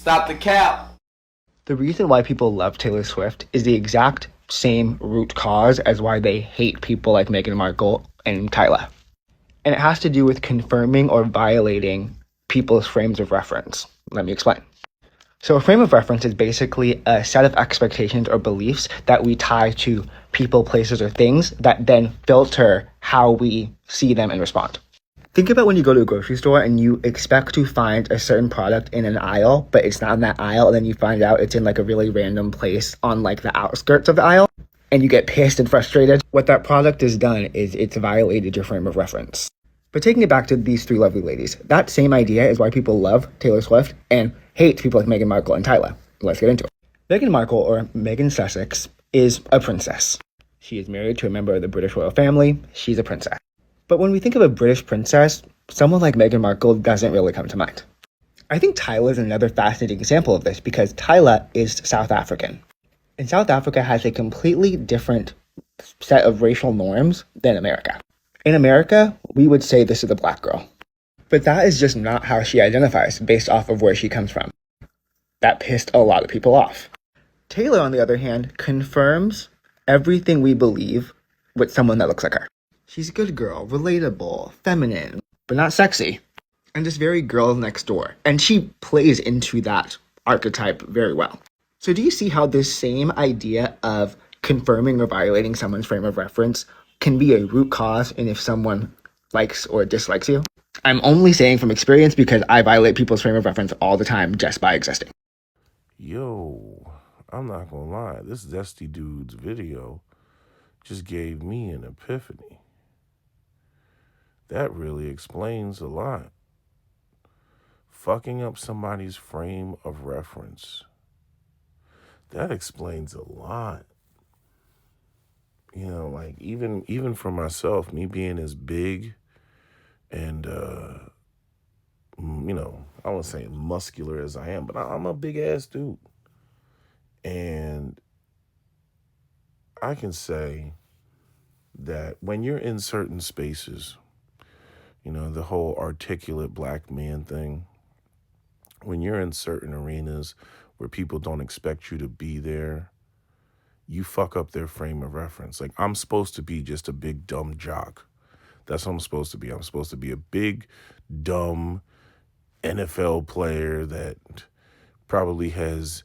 Stop the cap. The reason why people love Taylor Swift is the exact same root cause as why they hate people like Meghan Markle and Tyler. And it has to do with confirming or violating people's frames of reference. Let me explain. So a frame of reference is basically a set of expectations or beliefs that we tie to people, places, or things that then filter how we see them and respond. Think about when you go to a grocery store and you expect to find a certain product in an aisle, but it's not in that aisle, and then you find out it's in like a really random place on like the outskirts of the aisle, and you get pissed and frustrated. What that product has done is it's violated your frame of reference. But taking it back to these three lovely ladies, that same idea is why people love Taylor Swift and hate people like Meghan Markle and Tyler. Let's get into it. Meghan Markle, or Meghan Sussex, is a princess. She is married to a member of the British royal family. She's a princess. But when we think of a British princess, someone like Meghan Markle doesn't really come to mind. I think Tyler is another fascinating example of this because Tyler is South African. And South Africa has a completely different set of racial norms than America. In America, we would say this is a black girl. But that is just not how she identifies based off of where she comes from. That pissed a lot of people off. Taylor, on the other hand, confirms everything we believe with someone that looks like her. She's a good girl, relatable, feminine, but not sexy. And just very girl next door. And she plays into that archetype very well. So do you see how this same idea of confirming or violating someone's frame of reference can be a root cause in if someone likes or dislikes you? I'm only saying from experience because I violate people's frame of reference all the time just by existing. Yo, I'm not gonna lie. This Zesty Dude's video just gave me an epiphany. That really explains a lot. Fucking up somebody's frame of reference. That explains a lot. You know, like even for myself, me being as big and I won't say muscular as I am, but I'm a big ass dude. And I can say that when you're in certain spaces, the whole articulate black man thing, when you're in certain arenas where people don't expect you to be there, you fuck up their frame of reference. Like, I'm supposed to be just a big, dumb jock. That's what I'm supposed to be. I'm supposed to be a big, dumb NFL player that probably has,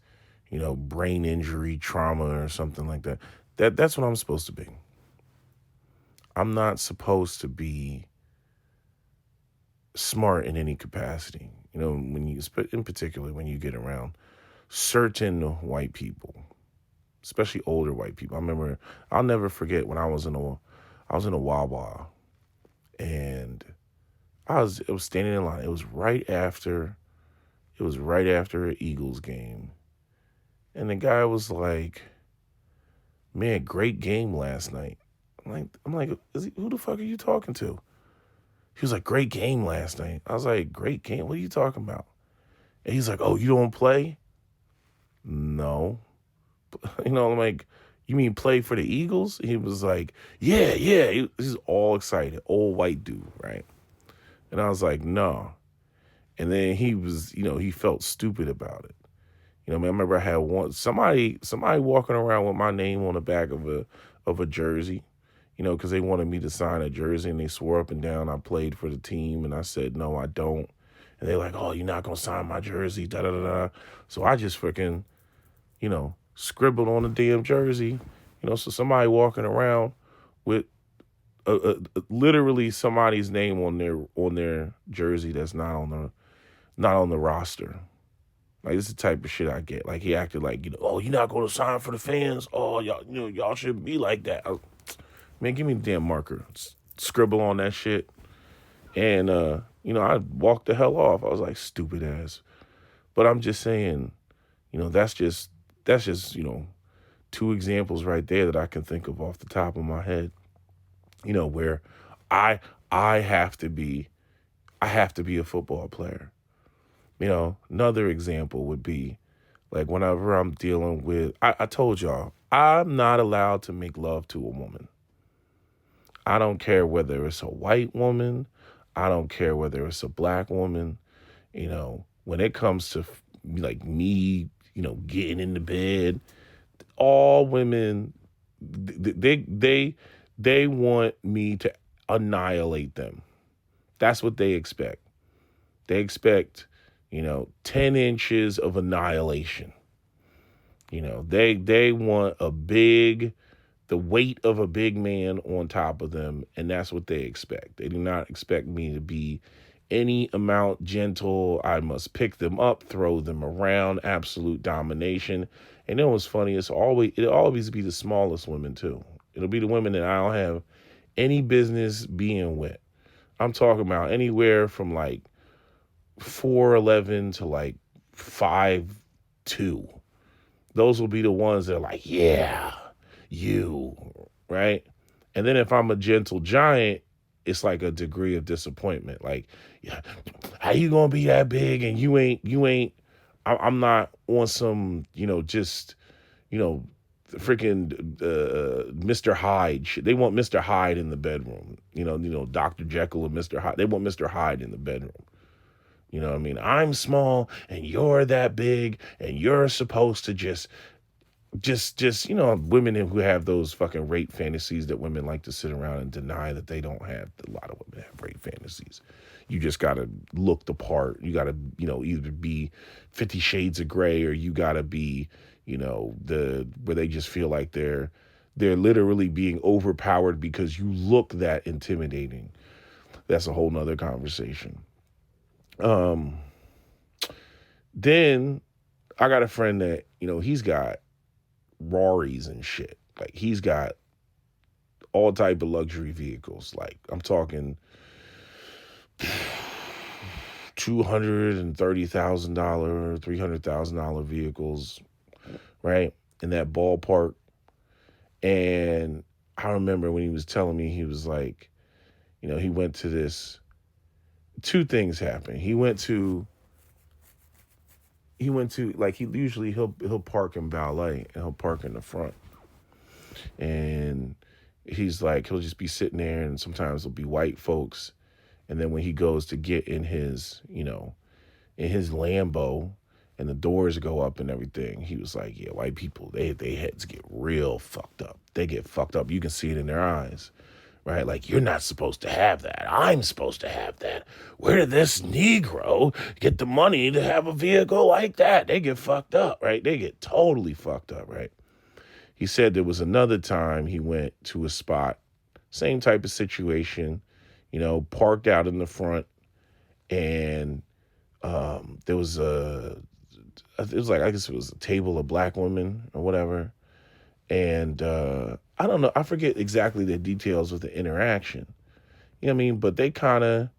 brain injury, trauma, or something like that. That's what I'm supposed to be. I'm not supposed to be smart in any capacity. In particular, when you get around certain white people, especially older white people. I'll never forget when I was in a Wawa, and it was standing in line. It was right after an Eagles game. And the guy was like, "Man, great game last night." I'm like, who the fuck are you talking to? He was like, "Great game last night." I was like, "Great game? What are you talking about?" And he's like, "Oh, you don't play?" No. I'm like, "You mean play for the Eagles?" He was like, yeah. He's all excited. Old white dude, right? And I was like, "No." And then he was, he felt stupid about it. I remember I had somebody walking around with my name on the back of a jersey, because they wanted me to sign a jersey, and they swore up and down I played for the team, and I said, "No, I don't." And they're like, "Oh, you're not gonna sign my jersey, da da da da." So I just freaking, scribbled on the damn jersey, so somebody walking around with literally somebody's name on their jersey that's not on the roster. Like, this is the type of shit I get. Like, he acted like, "Oh, you're not going to sign for the fans? Oh, y'all shouldn't be like that." Man, give me the damn marker. Scribble on that shit. And, I walked the hell off. I was like, stupid ass. But I'm just saying, that's just, two examples right there that I can think of off the top of my head, where I have to be a football player. Another example would be like whenever I'm dealing with, I told y'all, I'm not allowed to make love to a woman. I don't care whether it's a white woman. I don't care whether it's a black woman. When it comes to like me, getting into bed. All women, they want me to annihilate them. That's what they expect. They expect, 10 inches of annihilation. They want the weight of a big man on top of them, and that's what they expect. They do not expect me to be any amount gentle. I must pick them up, throw them around, absolute domination. And it was funny, it'll always be the smallest women too. It'll be the women that I don't have any business being with. I'm talking about anywhere from like 4'11" to like 5'2". Those will be the ones that are like, yeah, you, right? And then if I'm a gentle giant, it's like a degree of disappointment. Like, yeah, how you gonna be that big and you ain't, I'm not on some, just, freaking Mr. Hyde shit. They want Mr. Hyde in the bedroom. Dr. Jekyll and Mr. Hyde. They want Mr. Hyde in the bedroom. You know what I mean? I'm small and you're that big and you're supposed to just, women who have those fucking rape fantasies that women like to sit around and deny that they don't have. A lot of women have rape fantasies. You just got to look the part. You got to, either be 50 Shades of Grey or you got to be, where they just feel like they're literally being overpowered because you look that intimidating. That's a whole nother conversation. Then I got a friend that, he's got Raris and shit. Like he's got all type of luxury vehicles. Like I'm talking $230,000, $300,000 vehicles, right? In that ballpark. And I remember when he was telling me, he was like, he went to this. Two things happened. He went to like he'll park in ballet and he'll park in the front. And he's like, he'll just be sitting there and sometimes there'll be white folks. And then when he goes to get in his, in his Lambo and the doors go up and everything, he was like, yeah, white people, they heads get real fucked up. They get fucked up. You can see it in their eyes. Right? Like, you're not supposed to have that. I'm supposed to have that. Where did this Negro get the money to have a vehicle like that? They get fucked up, right? They get totally fucked up, right? He said there was another time he went to a spot, same type of situation, parked out in the front, and there was I guess it was a table of black women or whatever. And I don't know, I forget exactly the details of the interaction. You know what I mean? But they kind of,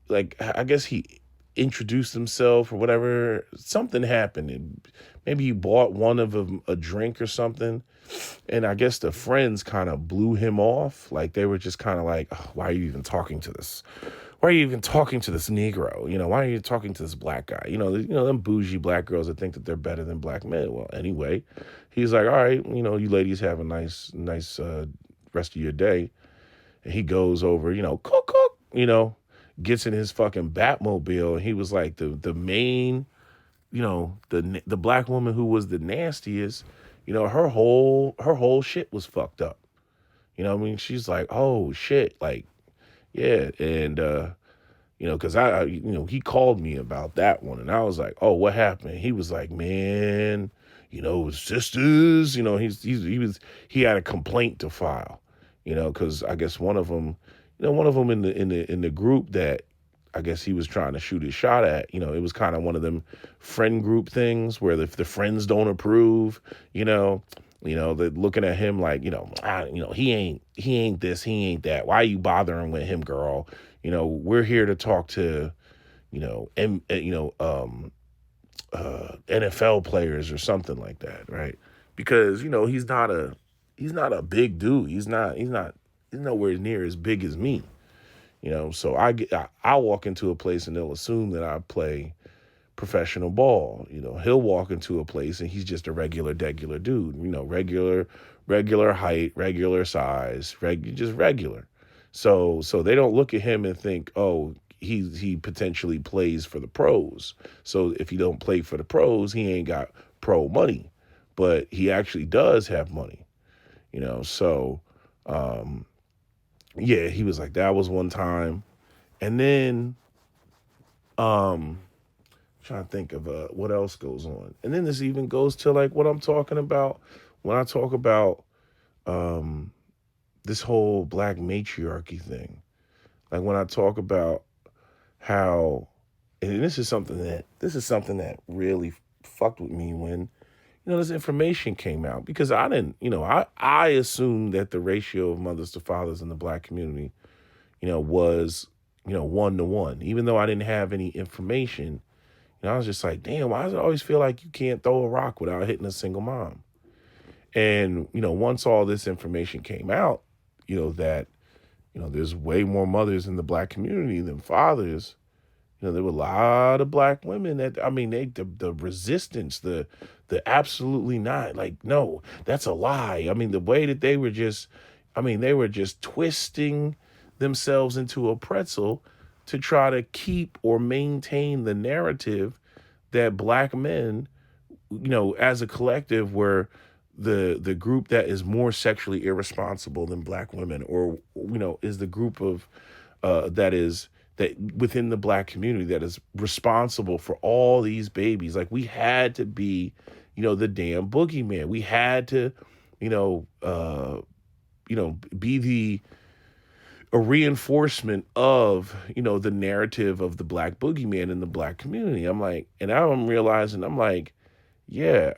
like, I guess he introduced himself or whatever. Something happened. And maybe he bought one of them a drink or something. And I guess the friends kind of blew him off. Like, they were just kind of like, oh, why are you even talking to this? Why are you even talking to this Negro? Why are you talking to this black guy? Them bougie black girls that think that they're better than black men. Well, anyway, he's like, all right, you ladies have a nice rest of your day. And he goes over, cook, gets in his fucking Batmobile. And he was like the main, the black woman who was the nastiest, her whole shit was fucked up. She's like, oh shit, like, yeah. And, cause he called me about that one and I was like, oh, what happened? He was like, man, sisters, he had a complaint to file, cause I guess one of them in the group that I guess he was trying to shoot his shot at, it was kind of one of them friend group things where if the friends don't approve, they're looking at him like, he ain't this, he ain't that. Why are you bothering with him, girl? We're here to talk to, NFL players or something like that, right? Because he's not a big dude. He's nowhere near as big as me. So I walk into a place and they'll assume that I play professional ball. He'll walk into a place and he's just a regular dude, regular height, regular size, just regular. So they don't look at him and think, oh, he potentially plays for the pros. So if he don't play for the pros, he ain't got pro money, but he actually does have money, So, um, yeah, he was like, that was one time. And then, um, trying to think of what else goes on. And then this even goes to like what I'm talking about when I talk about um, this whole black matriarchy thing. Like when I talk about how, and this is something that really fucked with me when this information came out, because I didn't, I assumed that the ratio of mothers to fathers in the black community, was 1 to 1, even though I didn't have any information. I was just like, damn, why does it always feel like you can't throw a rock without hitting a single mom? And, once all this information came out, that, there's way more mothers in the black community than fathers. There were a lot of black women that, I mean, the resistance, the absolutely not, like, no, that's a lie. I mean, the way that they were just twisting themselves into a pretzel to try to keep or maintain the narrative that black men, as a collective, were the group that is more sexually irresponsible than black women, or is the group of that within the black community that is responsible for all these babies. Like, we had to be, the damn boogeyman. We had to, be a reinforcement of, the narrative of the black boogeyman in the black community. I'm like, and now I'm realizing, I'm like, yeah,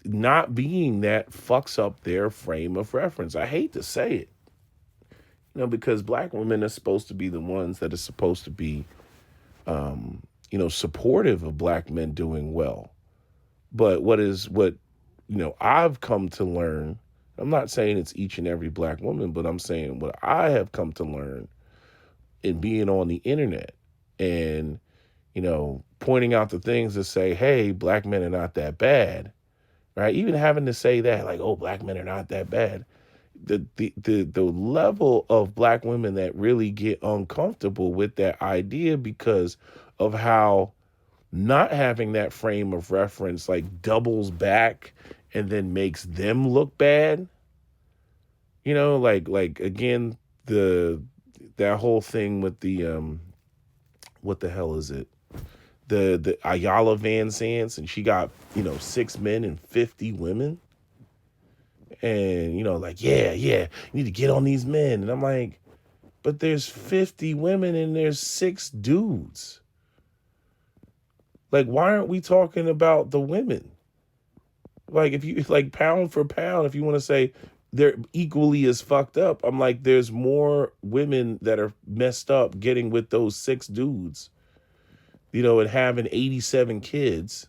not being that fucks up their frame of reference. I hate to say it, because black women are supposed to be the ones that are supposed to be, supportive of black men doing well. But what I've come to learn, I'm not saying it's each and every black woman, but I'm saying what I have come to learn in being on the internet and, pointing out the things that say, hey, black men are not that bad, right? Even having to say that, like, oh, black men are not that bad. The level of black women that really get uncomfortable with that idea because of how not having that frame of reference like doubles back and then makes them look bad. Like again, that whole thing with the what the hell is it? The Ayala Van Zants, and she got 6 men and 50 women. And, like, yeah, you need to get on these men. And I'm like, but there's 50 women and there's 6 dudes. Like, why aren't we talking about the women? Like, if you, like, pound for pound, if you want to say they're equally as fucked up, I'm like, there's more women that are messed up getting with those 6 dudes, and having 87 kids,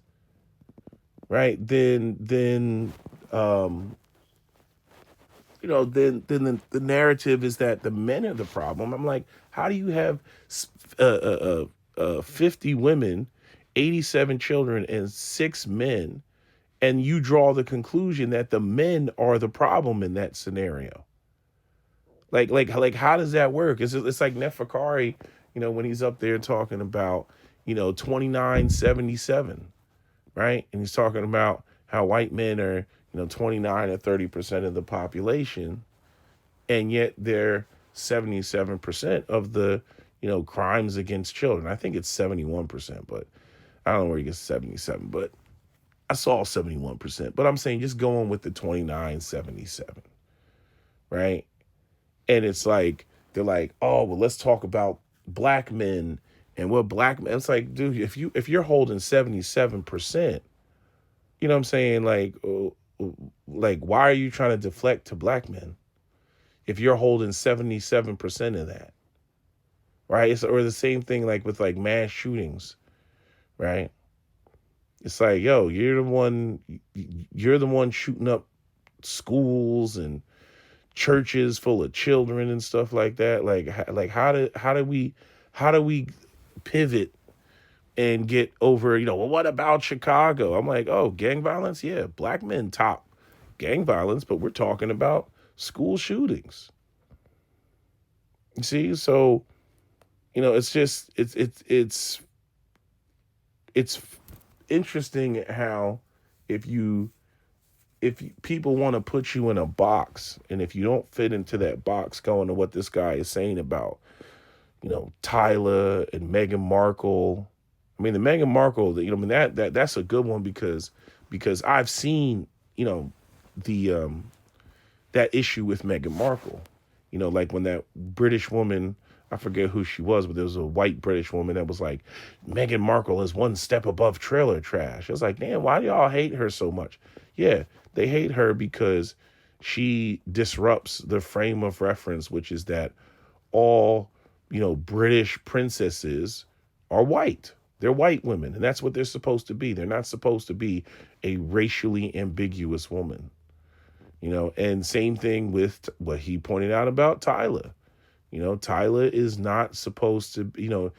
right? Then the narrative is that the men are the problem. I'm like, how do you have 50 women, 87 children, and 6 men, and you draw the conclusion that the men are the problem in that scenario? Like how does that work? It's like Neferkari, when he's up there talking about, 2977, right? And he's talking about how white men are, 29 or 30% of the population, and yet they're 77% of the, crimes against children. I think it's 71%, but I don't know where he gets 77, but I saw 71%. But I'm saying just going with the 2977, right? And it's like, they're like, oh, well, let's talk about black men and what black men. It's like, dude, if you're holding 77%, you know what I'm saying? Like, why are you trying to deflect to black men if you're holding 77% of that, right? Or the same thing like with like mass shootings, right? It's like, yo, you're the one shooting up schools and churches full of children and stuff like that. Like how do we pivot and get over, well, what about Chicago? I'm like, oh, gang violence? Yeah, black men top gang violence, but we're talking about school shootings. You see? So, it's just it's interesting how if you people want to put you in a box, and if you don't fit into that box, going to what this guy is saying about, Tyler and Meghan Markle. I mean, the Meghan Markle, I mean, that's a good one because I've seen, the that issue with Meghan Markle. Like when that British woman, I forget who she was, but there was a white British woman that was like, Meghan Markle is one step above trailer trash. I was like, damn, why do y'all hate her so much? Yeah, they hate her because she disrupts the frame of reference, which is that all, British princesses are white. They're white women, and that's what they're supposed to be. They're not supposed to be a racially ambiguous woman. And same thing with what he pointed out about Tyler. Tyler is not supposed to,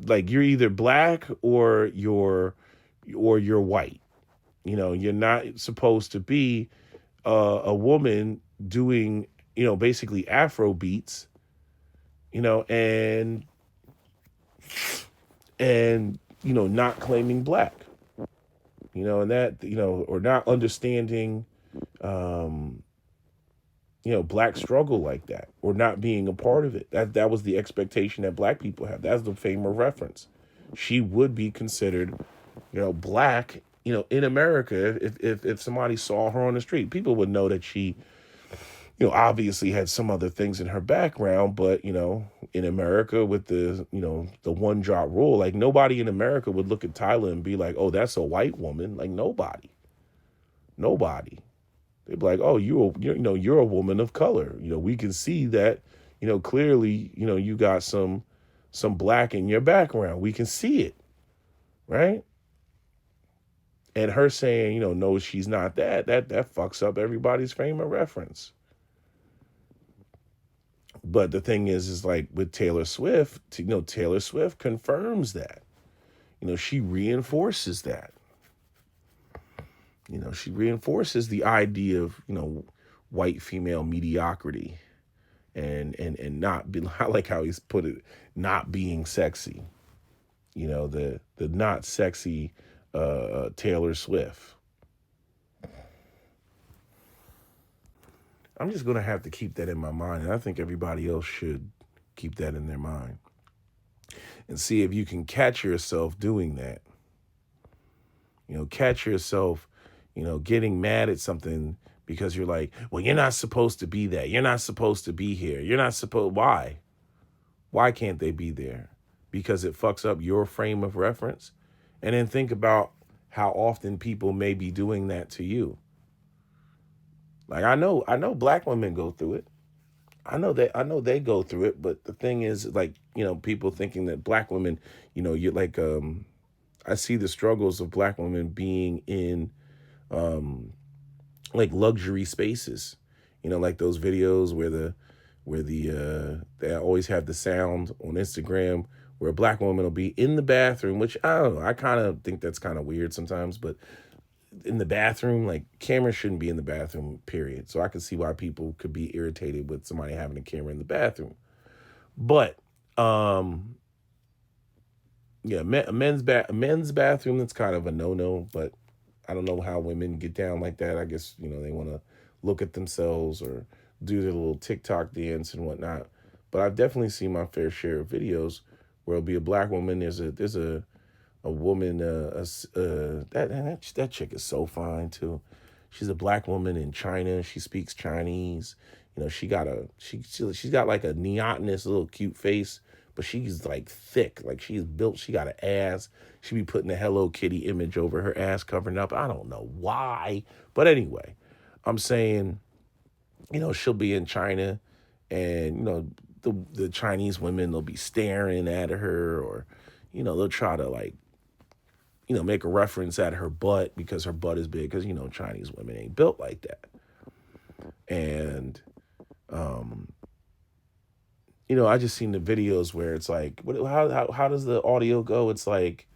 like you're either black or you're white. You're not supposed to be a woman doing, basically Afro beats, and not claiming black, and that, or not understanding, um, black struggle like that, or not being a part of it. That was the expectation that black people had. That's the frame of reference. She would be considered, black, in America. If somebody saw her on the street, people would know that she, obviously had some other things in her background, but, in America with the one drop rule, like nobody in America would look at Tyler and be like, oh, that's a white woman. Like nobody. They'd be like, oh, you're a woman of color. We can see that, clearly, you got some black in your background. We can see it, right? And her saying, no, she's not that fucks up everybody's frame of reference. But the thing is like with Taylor Swift, Taylor Swift confirms that. She reinforces that. She reinforces the idea of, white female mediocrity and not be, I like how he's put it, not being sexy. The not sexy Taylor Swift. I'm just going to have to keep that in my mind. And I think everybody else should keep that in their mind. And see if you can catch yourself doing that. Catch yourself, getting mad at something because you're like, well, you're not supposed to be that. You're not supposed to be here. You're not supposed. Why? Why can't they be there? Because it fucks up your frame of reference. And then think about how often people may be doing that to you. Like I know black women go through it. I know they go through it, but the thing is, like, people thinking that black women, you're like, I see the struggles of black women being in, like luxury spaces, like those videos where they always have the sound on Instagram where a black woman will be in the bathroom, which I don't know, I kind of think that's kind of weird sometimes, but in the bathroom, like cameras shouldn't be in the bathroom, period. So I can see why people could be irritated with somebody having a camera in the bathroom. But yeah, a men's bathroom, that's kind of a no-no, but I don't know how women get down like that. I guess, they want to look at themselves or do their little TikTok dance and whatnot. But I've definitely seen my fair share of videos where it'll be a black woman. There's a woman, that chick is so fine too. She's a black woman in China. She speaks Chinese. She's got like a neotenous little cute face, but she's like thick. Like she's built, she got an ass. She be putting a Hello Kitty image over her ass covering up. I don't know why. But anyway, I'm saying, she'll be in China and, the Chinese women, they'll be staring at her or, they'll try to like, make a reference at her butt because her butt is big because, Chinese women ain't built like that. And, I just seen the videos where it's like, how does the audio go? It's like,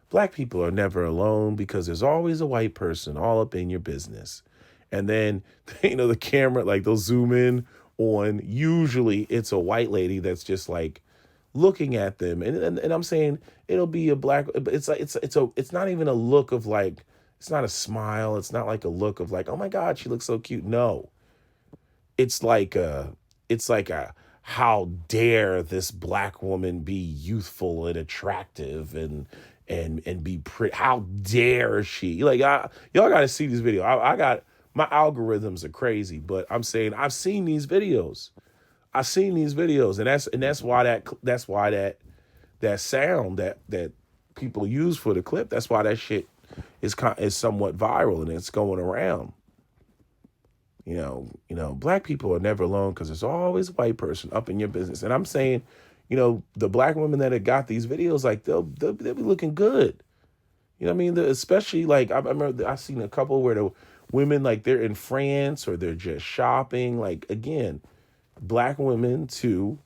black people are never alone because there's always a white person all up in your business. And then, the camera, like they'll zoom in on, usually it's a white lady that's just like looking at them, and I'm saying it'll be a black. It's like it's not even a look of like, it's not a smile. It's not like a look of like, oh my God, she looks so cute. No, it's like a how dare this black woman be youthful and attractive and be pretty, how dare she, like, y'all got to see these videos. I got, my algorithms are crazy, but I'm saying I've seen these videos, and that's why that sound that people use for the clip, that's why that shit is somewhat viral and it's going around. Black people are never alone because there's always a white person up in your business. And I'm saying, the black women that have got these videos, like they'll be looking good. You know what I mean? Especially like I remember I seen a couple where the women, like, they're in France or they're just shopping. Like, again, black women to,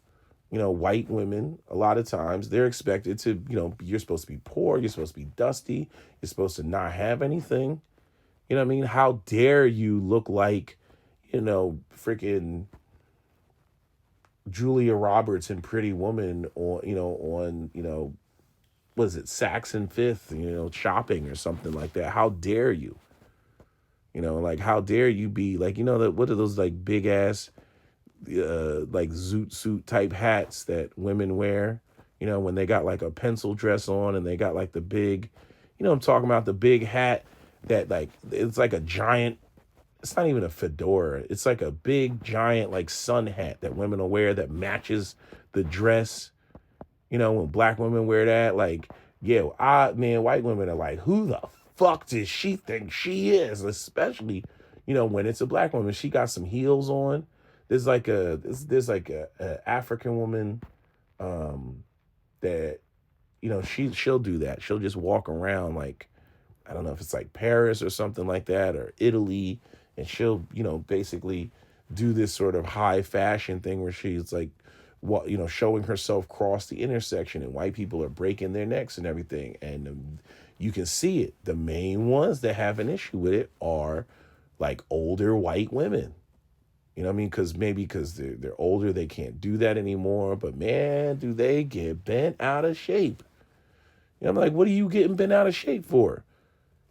white women, a lot of times they're expected to, you're supposed to be poor, you're supposed to be dusty, you're supposed to not have anything. You know what I mean? How dare you look like, freaking Julia Roberts in Pretty Woman, or, what is it, Saks and Fifth, shopping or something like that. How dare you? Like, how dare you be like, what are those like big ass, like zoot suit type hats that women wear, when they got like a pencil dress on and they got like the big, I'm talking about the big hat that, like, it's like a giant, it's not even a fedora. It's like a big giant like sun hat that women will wear that matches the dress. When black women wear that, like, yeah, man, white women are like, who the fuck does she think she is? Especially, when it's a black woman. She got some heels on. There's like a African woman that, she'll do that. She'll just walk around like, I don't know if it's like Paris or something like that, or Italy, and she'll, basically do this sort of high fashion thing where she's like, what, showing herself cross the intersection, and white people are breaking their necks and everything. And you can see it. The main ones that have an issue with it are like older white women. You know what I mean? Because they're older, they can't do that anymore. But man, do they get bent out of shape? I'm like, what are you getting bent out of shape for?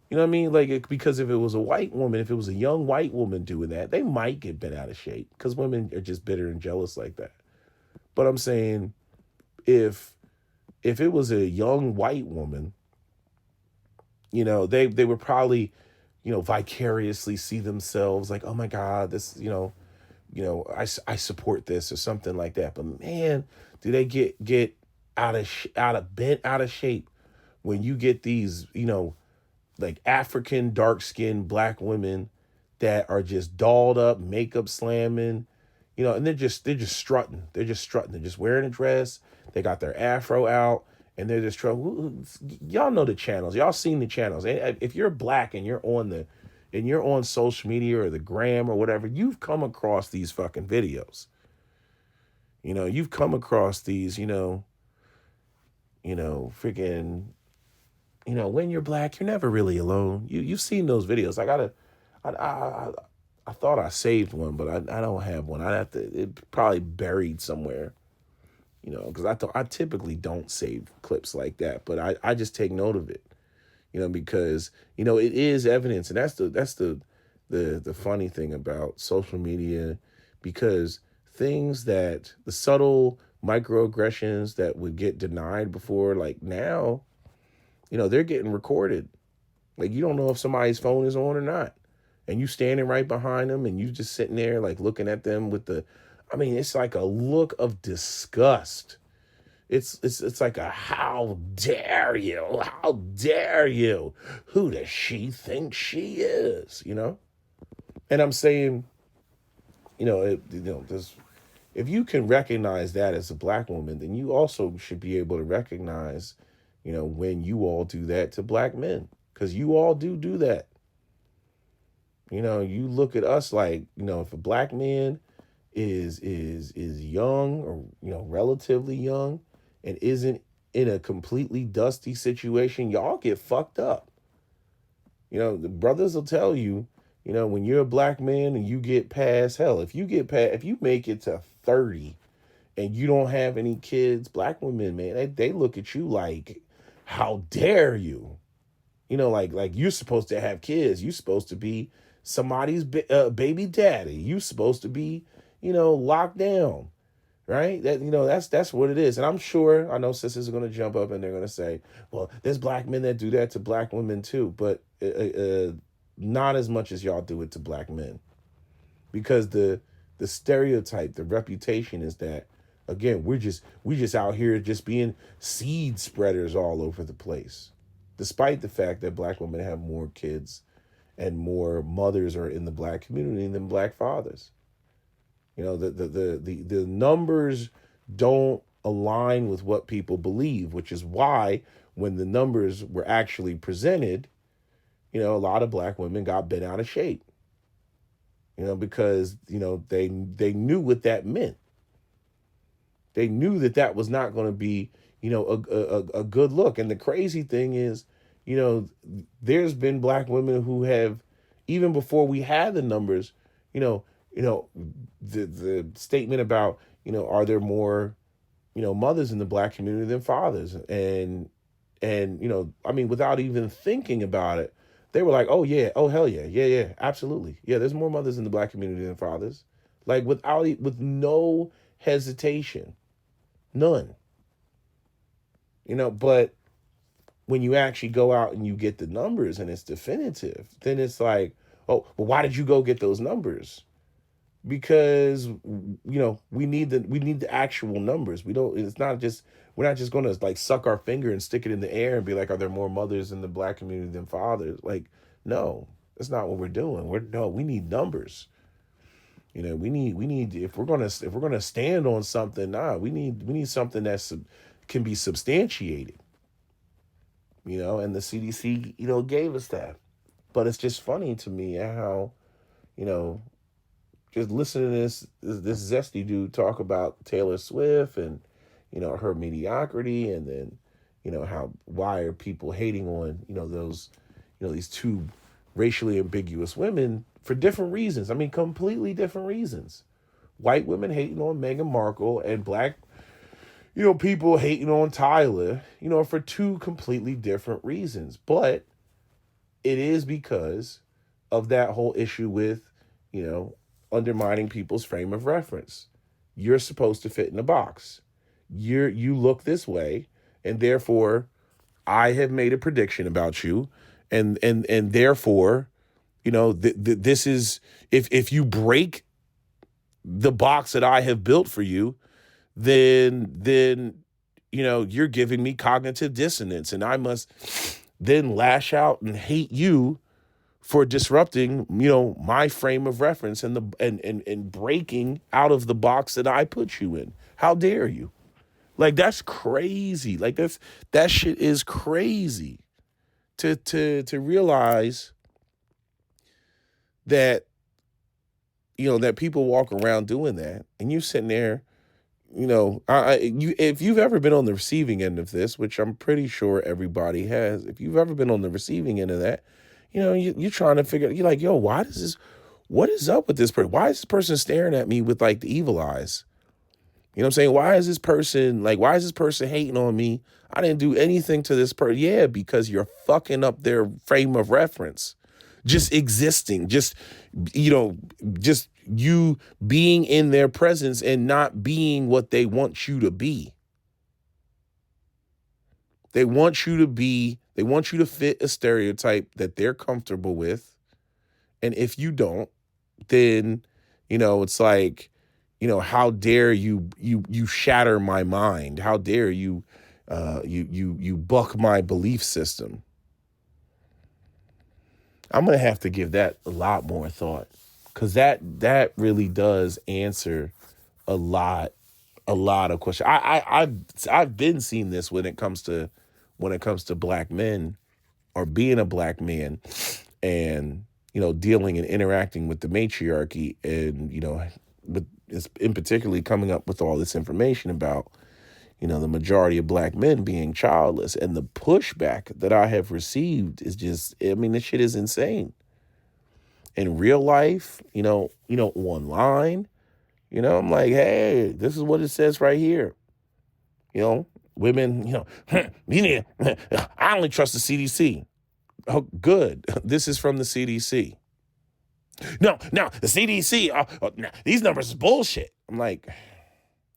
You know what I mean? Like, because if it was a white woman, if it was a young white woman doing that, they might get bent out of shape because women are just bitter and jealous like that. But I'm saying, if it was a young white woman, they would probably, vicariously see themselves like, oh my God, this, I support this or something like that. But man, do they get bent out of shape when you get these, like African dark-skinned black women that are just dolled up, makeup slamming, and they're just strutting. They're just strutting. They're just wearing a dress. They got their afro out, and they're just trying. Y'all know the channels. Y'all seen the channels. If you're black and you're on social media or the gram or whatever, you've come across these fucking videos. You've come across these, freaking, when you're black, you're never really alone. You've seen those videos. I thought I saved one, but I don't have one. I'd have to, it probably buried somewhere, because I typically don't save clips like that, but I just take note of it, because, it is evidence. And that's the funny thing about social media, because things that the subtle microaggressions that would get denied before, like now, they're getting recorded. Like, you don't know if somebody's phone is on or not. And you standing right behind them and you just sitting there like looking at them with it's like a look of disgust. It's like a, how dare you? How dare you? Who does she think she is? And I'm saying, if you can recognize that as a black woman, then you also should be able to recognize, when you all do that to black men, because you all do that. You look at us like, if a black man is young or, relatively young and isn't in a completely dusty situation, y'all get fucked up. The brothers will tell you, when you're a black man and you get past, hell, if you make it to 30 and you don't have any kids, black women, man, they look at you like, how dare you? Like you're supposed to have kids. You're supposed to be somebody's baby daddy. You're supposed to be, locked down, right? That's what it is. And I'm sure I know sisters are going to jump up and they're going to say, well, there's black men that do that to black women too, but not as much as y'all do it to black men, because the stereotype, the reputation is that, again, we just out here just being seed spreaders all over the place, despite the fact that black women have more kids and more mothers are in the black community than black fathers. The numbers don't align with what people believe, which is why when the numbers were actually presented, a lot of black women got bent out of shape. Because they knew what that meant. They knew that was not going to be a good look. And the crazy thing is, there's been black women who have, even before we had the numbers, the statement about, are there more mothers in the black community than fathers, and I mean, without even thinking about it, they were like, oh yeah, oh hell yeah, yeah, absolutely, yeah, there's more mothers in the black community than fathers, like with no hesitation, none. But when you actually go out and you get the numbers and it's definitive, then it's like, oh, well, why did you go get those numbers? Because we need the actual numbers. We're not just going to like suck our finger and stick it in the air and be like, are there more mothers in the black community than fathers? Like, no, that's not what we're doing. We need numbers. We need if we're gonna stand on something, we need something that can be substantiated. And the CDC gave us that. But it's just funny to me how just listening to this zesty dude talk about Taylor Swift and her mediocrity, and then why are people hating on those these two racially ambiguous women for different reasons. I mean, completely different reasons. White women hating on Meghan Markle, and black people hating on Tyler, for two completely different reasons. But it is because of that whole issue with undermining people's frame of reference. You're supposed to fit in a box. You look this way, and therefore I have made a prediction about you, and therefore this is, if you break the box that I have built for you, then you're giving me cognitive dissonance, and I must then lash out and hate you for disrupting, my frame of reference and breaking out of the box that I put you in. How dare you? Like, that's crazy. Like, that shit is crazy to realize that, that people walk around doing that, and you sitting there, if you've ever been on the receiving end of this, which I'm pretty sure everybody has, if you've ever been on the receiving end of that, you're trying to figure, you're like, yo, what is up with this person? Why is this person staring at me with like the evil eyes? You know what I'm saying? Why is this person hating on me? I didn't do anything to this person. Yeah, because you're fucking up their frame of reference. Just existing, just you being in their presence and not being what they want you to be. They want you to fit a stereotype that they're comfortable with. And if you don't, then, it's like, how dare you shatter my mind? How dare you buck my belief system? I'm going to have to give that a lot more thought, because that really does answer a lot of questions. I've been seeing this when it comes to black men, or being a black man, and dealing and interacting with the matriarchy, and with in particularly coming up with all this information about the majority of black men being childless, and the pushback that I have received is just, I mean, this shit is insane. In real life, online, I'm like, hey, this is what it says right here. Women, you need, I only trust the CDC. Oh, good. This is from the CDC. No, the CDC, no, these numbers is bullshit. I'm like,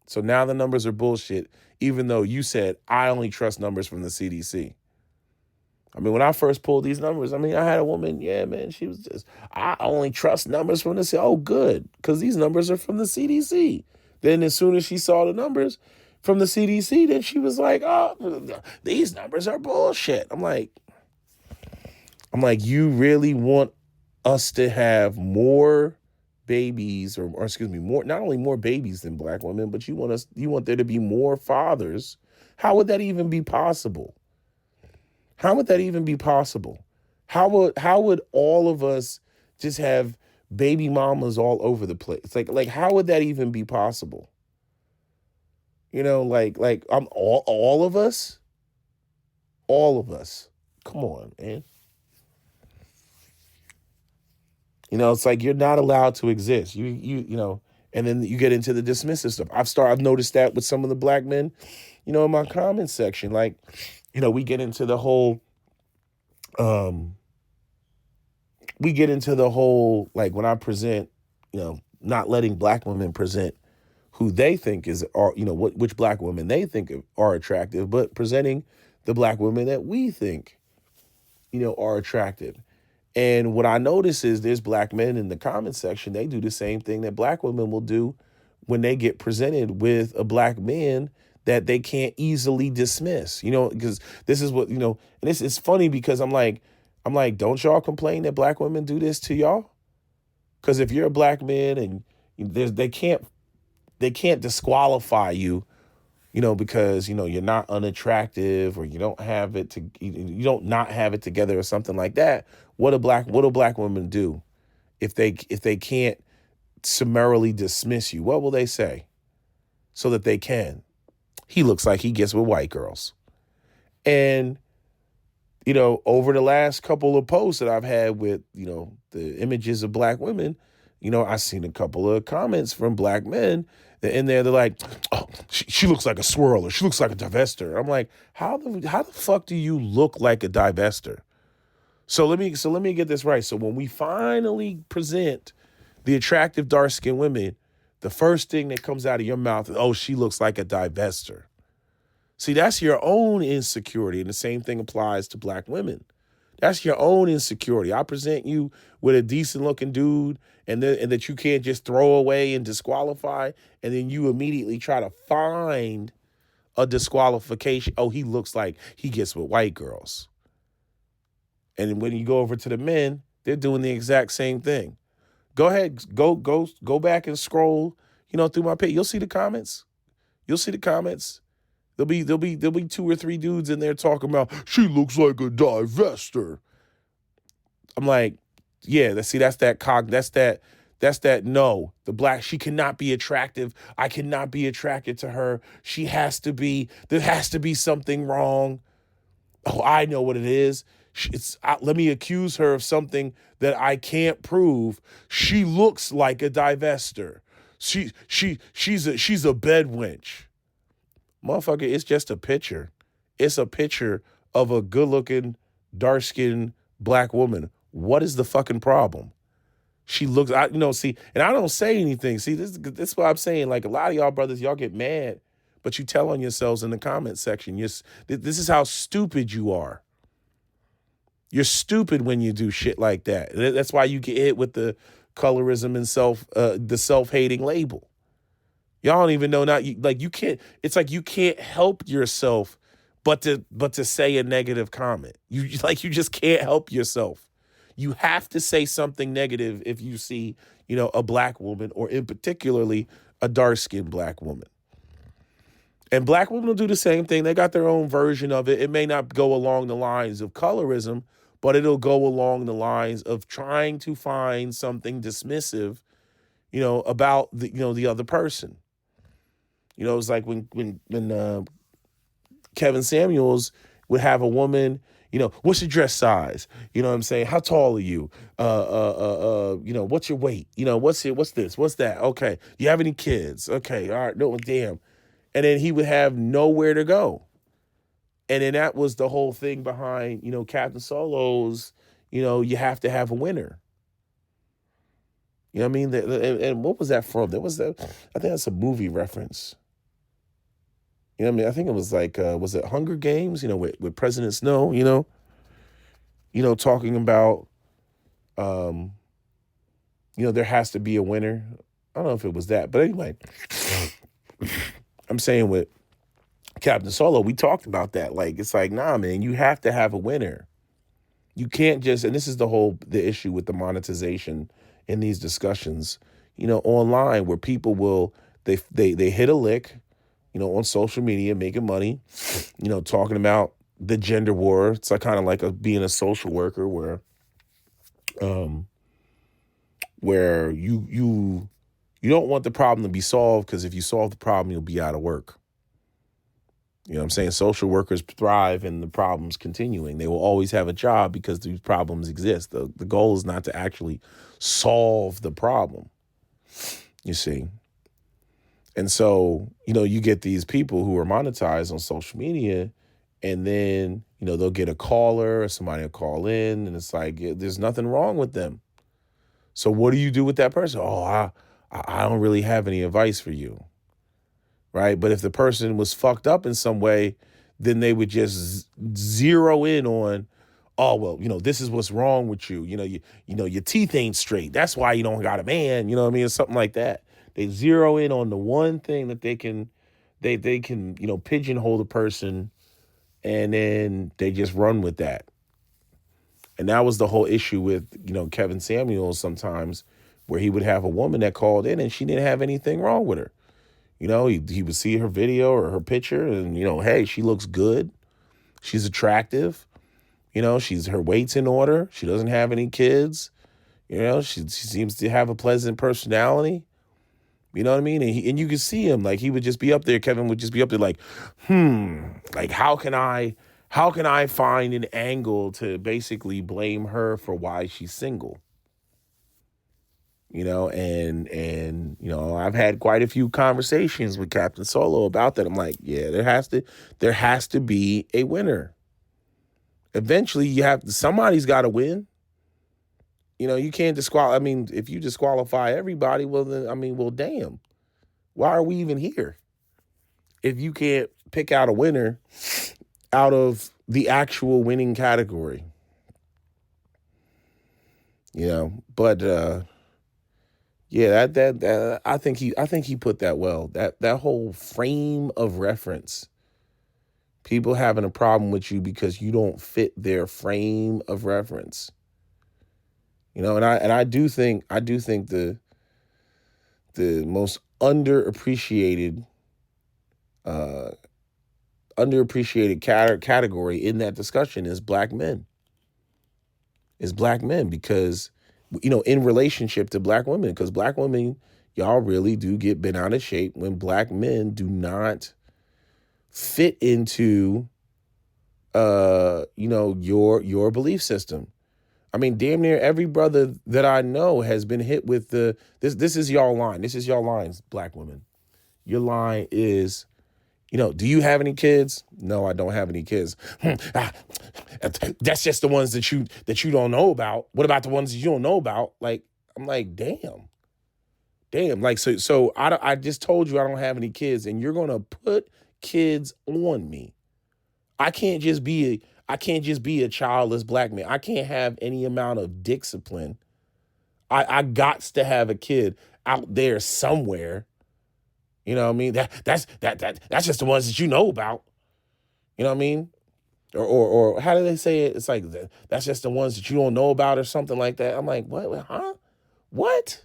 so now the numbers are bullshit, even though you said I only trust numbers from the CDC. I mean, when I first pulled these numbers, I had a woman, yeah, man, she was just, I only trust numbers from the CDC. Oh, good, because these numbers are from the CDC. Then as soon as she saw the numbers from the CDC, then she was like, oh, these numbers are bullshit. I'm like, you really want us to have more babies or excuse me, not only more babies than black women, but you want there to be more fathers. How would that even be possible? How would that even be possible? How would all of us just have baby mamas all over the place? Like how would that even be possible? Like I'm all of us? All of us. Come on, man. It's like you're not allowed to exist. And then you get into the dismissive stuff. I've noticed that with some of the black men, in my comment section. Like, we get into the whole like when I present, not letting black women present who they think which black women they think are attractive, but presenting the black women that we think, are attractive. And what I notice is there's black men in the comment section, they do the same thing that black women will do when they get presented with a black man that they can't easily dismiss, because this is what, and it's funny because I'm like, don't y'all complain that black women do this to y'all? Because if you're a black man and they can't disqualify you, because, you're not unattractive or you don't not have it together or something like that. What do black women do if they can't summarily dismiss you? What will they say so that they can? He looks like he gets with white girls. And, over the last couple of posts that I've had with, the images of black women, I've seen a couple of comments from black men in there. They're like, oh, she looks like a swirler. She looks like a divester. I'm like, how the fuck do you look like a divester? So let me get this right. So when we finally present the attractive dark-skinned women, the first thing that comes out of your mouth is, oh, she looks like a divester. See, that's your own insecurity. And the same thing applies to black women. That's your own insecurity. I present you with a decent looking dude and that you can't just throw away and disqualify. And then you immediately try to find a disqualification. Oh, he looks like he gets with white girls. And when you go over to the men, they're doing the exact same thing. Go ahead, go back and scroll, through my page. You'll see the comments. There'll be 2 or 3 dudes in there talking about she looks like a divester. I'm like, yeah, that's that no. The black, she cannot be attractive. I cannot be attracted to her. There has to be something wrong. Oh, I know what it is. Let me accuse her of something that I can't prove. She looks like a divester. She's a bed wench. Motherfucker, it's just a picture. It's a picture of a good-looking, dark-skinned black woman. What is the fucking problem? She looks, see, and I don't say anything. See, this is what I'm saying. Like, a lot of y'all brothers, y'all get mad, but you tell on yourselves in the comment section. This is how stupid you are. You're stupid when you do shit like that. That's why you get hit with the colorism and the self-hating label. Y'all don't even know you can't. It's like you can't help yourself, but to say a negative comment. You just can't help yourself. You have to say something negative if you see a black woman, or in particularly a dark-skinned black woman. And black women will do the same thing. They got their own version of it. It may not go along the lines of colorism, but it'll go along the lines of trying to find something dismissive, about the other person. It's like when Kevin Samuels would have a woman, What's your dress size? You know what I'm saying? How tall are you? What's your weight? What's this? What's that? Okay. You have any kids? Okay. All right. No, damn. And then he would have nowhere to go. And then that was the whole thing behind, Captain Solo's, you have to have a winner. You know what I mean? And what was that from? I think that's a movie reference. You know what I mean? I think it was like, was it Hunger Games? With President Snow, talking about, um, there has to be a winner. I don't know if it was that, but anyway, I'm saying with Captain Solo, we talked about that. Like, it's like, nah, man, you have to have a winner. You can't just, and this is the issue with the monetization in these discussions, online, where people will, they hit a lick, on social media, making money, talking about the gender war. It's like kind of like being a social worker where you don't want the problem to be solved, because if you solve the problem, you'll be out of work. You know what I'm saying? Social workers thrive in the problems continuing. They will always have a job because these problems exist. The goal is not to actually solve the problem, you see. And so, you get these people who are monetized on social media, and then, they'll get a caller or somebody will call in, and it's like, there's nothing wrong with them. So what do you do with that person? Oh, I don't really have any advice for you. Right. But if the person was fucked up in some way, then they would just zero in on, oh, well, this is what's wrong with you. Your teeth ain't straight. That's why you don't got a man. You know what I mean? It's something like that. They zero in on the one thing that they can pigeonhole the person, and then they just run with that. And that was the whole issue with, Kevin Samuels sometimes, where he would have a woman that called in and she didn't have anything wrong with her. He would see her video or her picture and, hey, she looks good. She's attractive. Her weight's in order. She doesn't have any kids. She seems to have a pleasant personality. You know what I mean? And you could see him, like, he would just be up there. Kevin would just be up there like, like, how can I find an angle to basically blame her for why she's single? And I've had quite a few conversations with Captain Solo about that. I'm like, yeah, there has to be a winner. Eventually somebody's got to win. You can't disqualify. I mean, if you disqualify everybody, well then, well, damn, why are we even here? If you can't pick out a winner out of the actual winning category, but, yeah, that I think he put that well. That whole frame of reference. People having a problem with you because you don't fit their frame of reference. And I do think the most underappreciated category in that discussion is black men. Because in relationship to black women, because black women, y'all really do get bent out of shape when black men do not fit into, your belief system. I mean, damn near every brother that I know has been hit with this is y'all line. This is y'all lines, black women. Your line is, do you have any kids? No, I don't have any kids. That's just the ones that you don't know about. What about the ones that you don't know about? Like, I'm like, damn. Like, so I just told you I don't have any kids, and you're gonna put kids on me. I can't just be a childless black man. I can't have any amount of discipline. I gots to have a kid out there somewhere. You know what I mean? That's just the ones that you know about. You know what I mean? Or how do they say it? It's like, that's just the ones that you don't know about or something like that. I'm like, what? Huh? What?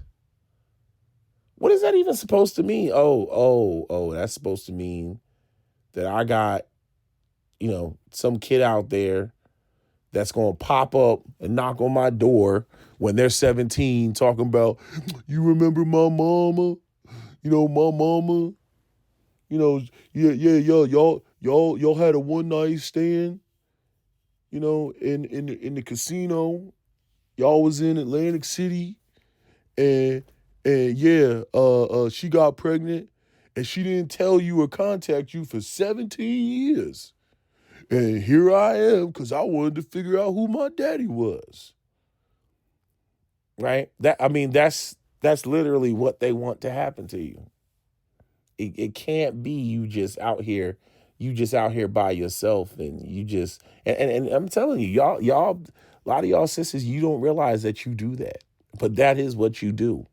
What is that even supposed to mean? Oh, that's supposed to mean that I got, some kid out there that's going to pop up and knock on my door when they're 17 talking about, you remember my mama? My mama, yeah, y'all had a one night stand. in the casino. Y'all was in Atlantic City, and yeah, she got pregnant, and she didn't tell you or contact you for 17 years. And here I am because I wanted to figure out who my daddy was. Right? That's literally what they want to happen to you. It can't be you just out here by yourself, and you just and I'm telling you, y'all, a lot of y'all sisters, you don't realize that you do that, but that is what you do.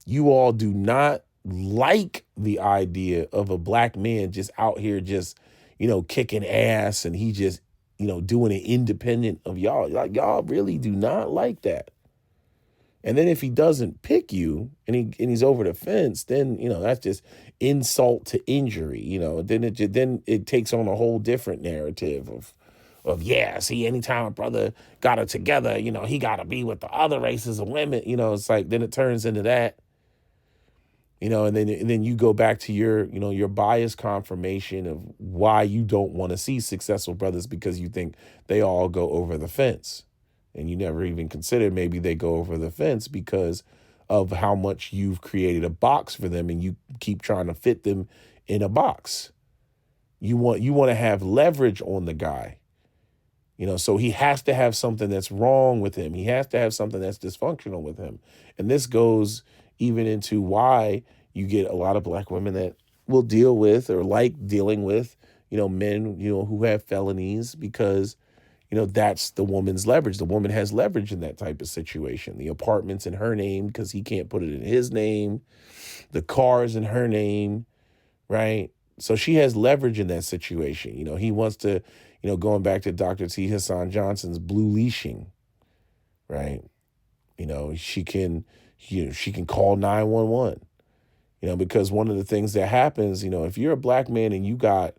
You all do not like the idea of a black man just out here just kicking ass, and he just doing it independent of y'all. Like, y'all really do not like that. And then if he doesn't pick you, and he's over the fence, then that's just insult to injury. Then it takes on a whole different narrative of yeah. See, anytime a brother got it together, he got to be with the other races of women. It's like, then it turns into that. And then you go back to your bias confirmation of why you don't want to see successful brothers, because you think they all go over the fence. And you never even consider maybe they go over the fence because of how much you've created a box for them, and you keep trying to fit them in a box. You want to have leverage on the guy. So he has to have something that's wrong with him. He has to have something that's dysfunctional with him. And this goes even into why you get a lot of black women that will deal with or like dealing with, men, who have felonies, because that's the woman's leverage. The woman has leverage in that type of situation. The apartment's in her name because he can't put it in his name. The car's in her name, right? So she has leverage in that situation. He wants to, going back to Dr. T. Hassan Johnson's blue leashing, right? She can call 911, because one of the things that happens, if you're a black man and you got,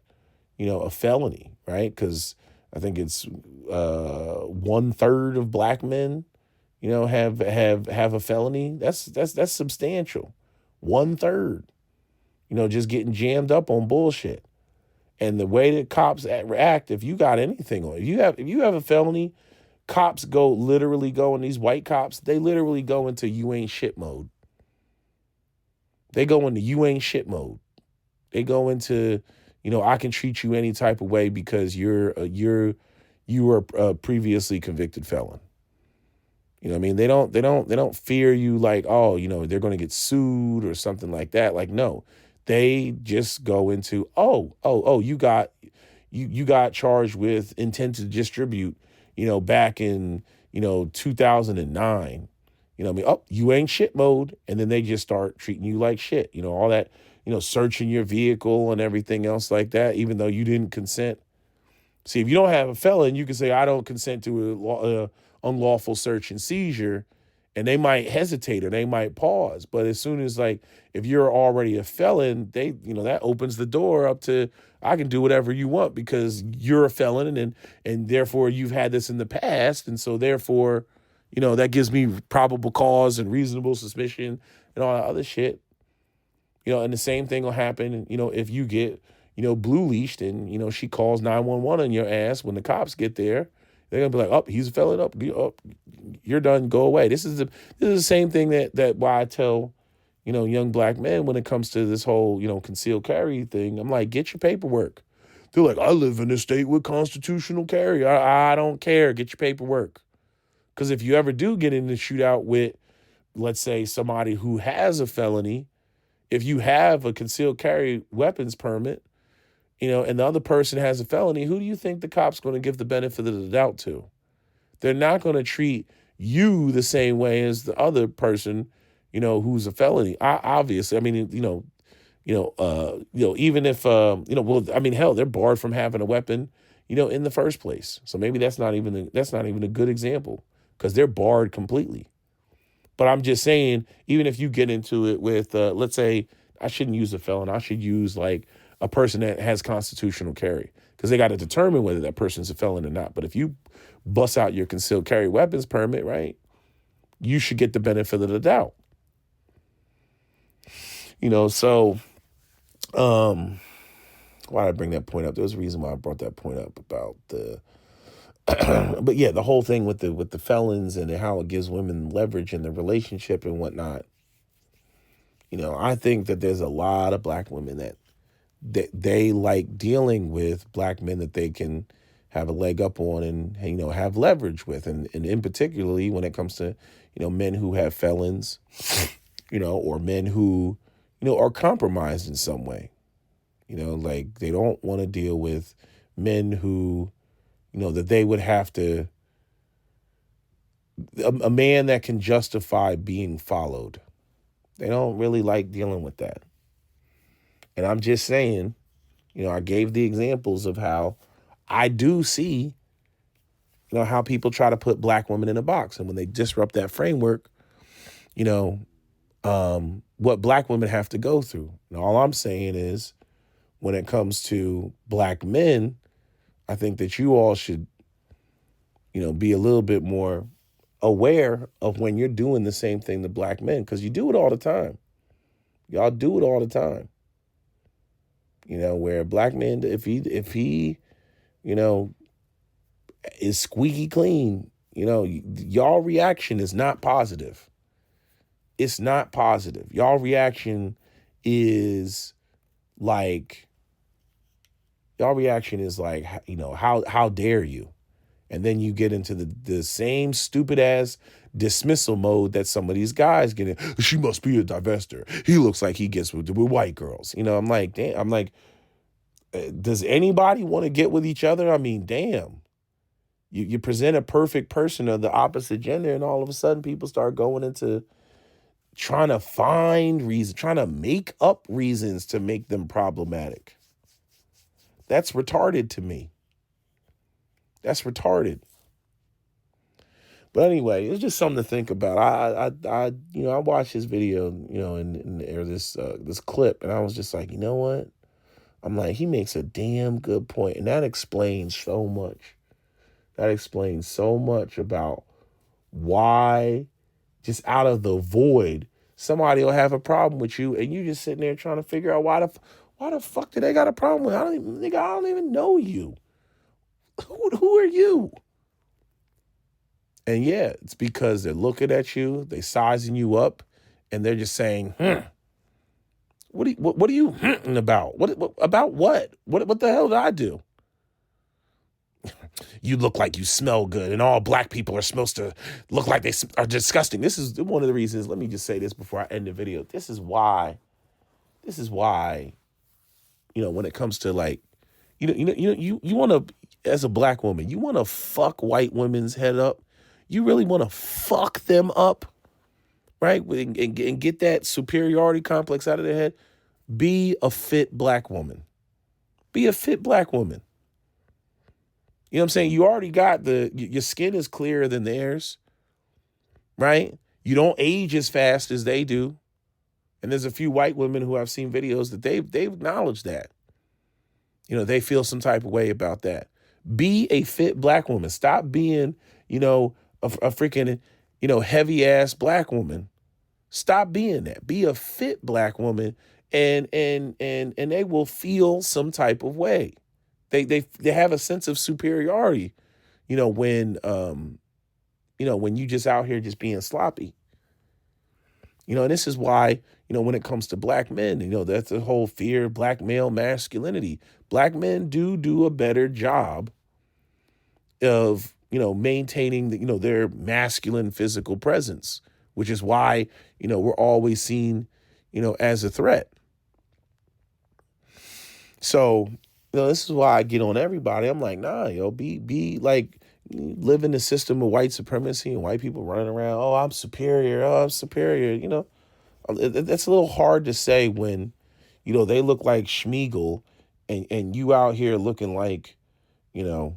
a felony, right? Because I think it's 1/3 of black men, have a felony. That's substantial. 1/3, just getting jammed up on bullshit. And the way that cops react, if you got anything on, if you have a felony, cops literally go, and these white cops, they literally go into you ain't shit mode. They go into you ain't shit mode. They go into, I can treat you any type of way because you were a previously convicted felon. They don't fear you like, oh, they're going to get sued or something like that. Like, no, they just go into, you got charged with intent to distribute, back in, 2009. You ain't shit mode. And then they just start treating you like shit, all that, searching your vehicle and everything else like that, even though you didn't consent. See, if you don't have a felon, you can say, I don't consent to a unlawful search and seizure, and they might hesitate or they might pause. But as soon as, like, if you're already a felon, that opens the door up to, I can do whatever you want because you're a felon, and therefore you've had this in the past. And so therefore, that gives me probable cause and reasonable suspicion and all that other shit. And the same thing will happen, if you get, blue leashed and, she calls 911 on your ass when the cops get there. They're going to be like, oh, he's a felon, you're done, go away. This is the same thing that why I tell, young black men when it comes to this whole, concealed carry thing. I'm like, get your paperwork. They're like, I live in a state with constitutional carry. I don't care. Get your paperwork. Because if you ever do get in a shootout with, let's say, somebody who has a felony, if you have a concealed carry weapons permit, and the other person has a felony, who do you think the cop's going to give the benefit of the doubt to? They're not going to treat you the same way as the other person, who's a felony. Obviously, I mean, even if, hell, they're barred from having a weapon, in the first place. So maybe that's not even a good example because they're barred completely. But I'm just saying, even if you get into it with, let's say, I shouldn't use a felon. I should use like a person that has constitutional carry because they got to determine whether that person's a felon or not. But if you bust out your concealed carry weapons permit, right, you should get the benefit of the doubt. So Why did I bring that point up? There was a reason why I brought that point up about the but yeah, the whole thing with the felons and how it gives women leverage in the relationship and whatnot. I think that there's a lot of black women that they like dealing with black men that they can have a leg up on and have leverage with, and in particularly when it comes to men who have felons, or men who are compromised in some way. Like they don't want to deal with men who that they would have to, a man that can justify being followed. They don't really like dealing with that. And I'm just saying, I gave the examples of how I do see, how people try to put black women in a box. And when they disrupt that framework, what black women have to go through. And all I'm saying is, when it comes to black men, I think that you all should, be a little bit more aware of when you're doing the same thing to black men, because you do it all the time. Y'all do it all the time. Where a black man, if he, is squeaky clean, y'all reaction is not positive. It's not positive. Y'all reaction is like, how dare you? And then you get into the same stupid ass dismissal mode that some of these guys get in. She must be a divester. He looks like he gets with white girls. I'm like, damn. I'm like, does anybody want to get with each other? I mean, damn. You present a perfect person of the opposite gender, and all of a sudden people start going into trying to find reasons, trying to make up reasons to make them problematic. That's retarded to me. That's retarded. But anyway, it's just something to think about. I watched this video, or this clip, and I was just like, you know what? I'm like, he makes a damn good point, and that explains so much. That explains so much about why, just out of the void, somebody will have a problem with you, and you just sitting there trying to figure out why the fuck do they got a problem with? I don't even know you. Who are you? And yeah, it's because they're looking at you, they sizing you up, and they're just saying, what are you about? What about what? What the hell did I do? You look like you smell good, and all black people are supposed to look like they are disgusting. This is one of the reasons. Let me just say this before I end the video. This is why, when it comes to like, you want to, as a black woman, you want to fuck white women's head up. You really want to fuck them up, right? And get that superiority complex out of their head. Be a fit black woman. Be a fit black woman. You know what I'm saying? You already got your skin is clearer than theirs, right? You don't age as fast as they do. And there's a few white women who I've seen videos that they've acknowledged that. They feel some type of way about that. Be a fit black woman. Stop being, a freaking, heavy ass black woman. Stop being that. Be a fit black woman, and they will feel some type of way. They have a sense of superiority, when you just out here just being sloppy. And this is why, when it comes to black men, that's the whole fear of black male masculinity. Black men do a better job of, maintaining their masculine physical presence, which is why, we're always seen, as a threat. So, this is why I get on everybody. I'm like, nah, be like, live in the system of white supremacy and white people running around. Oh, I'm superior. Oh, I'm superior. That's a little hard to say when, they look like Schmeagol and you out here looking like Mr.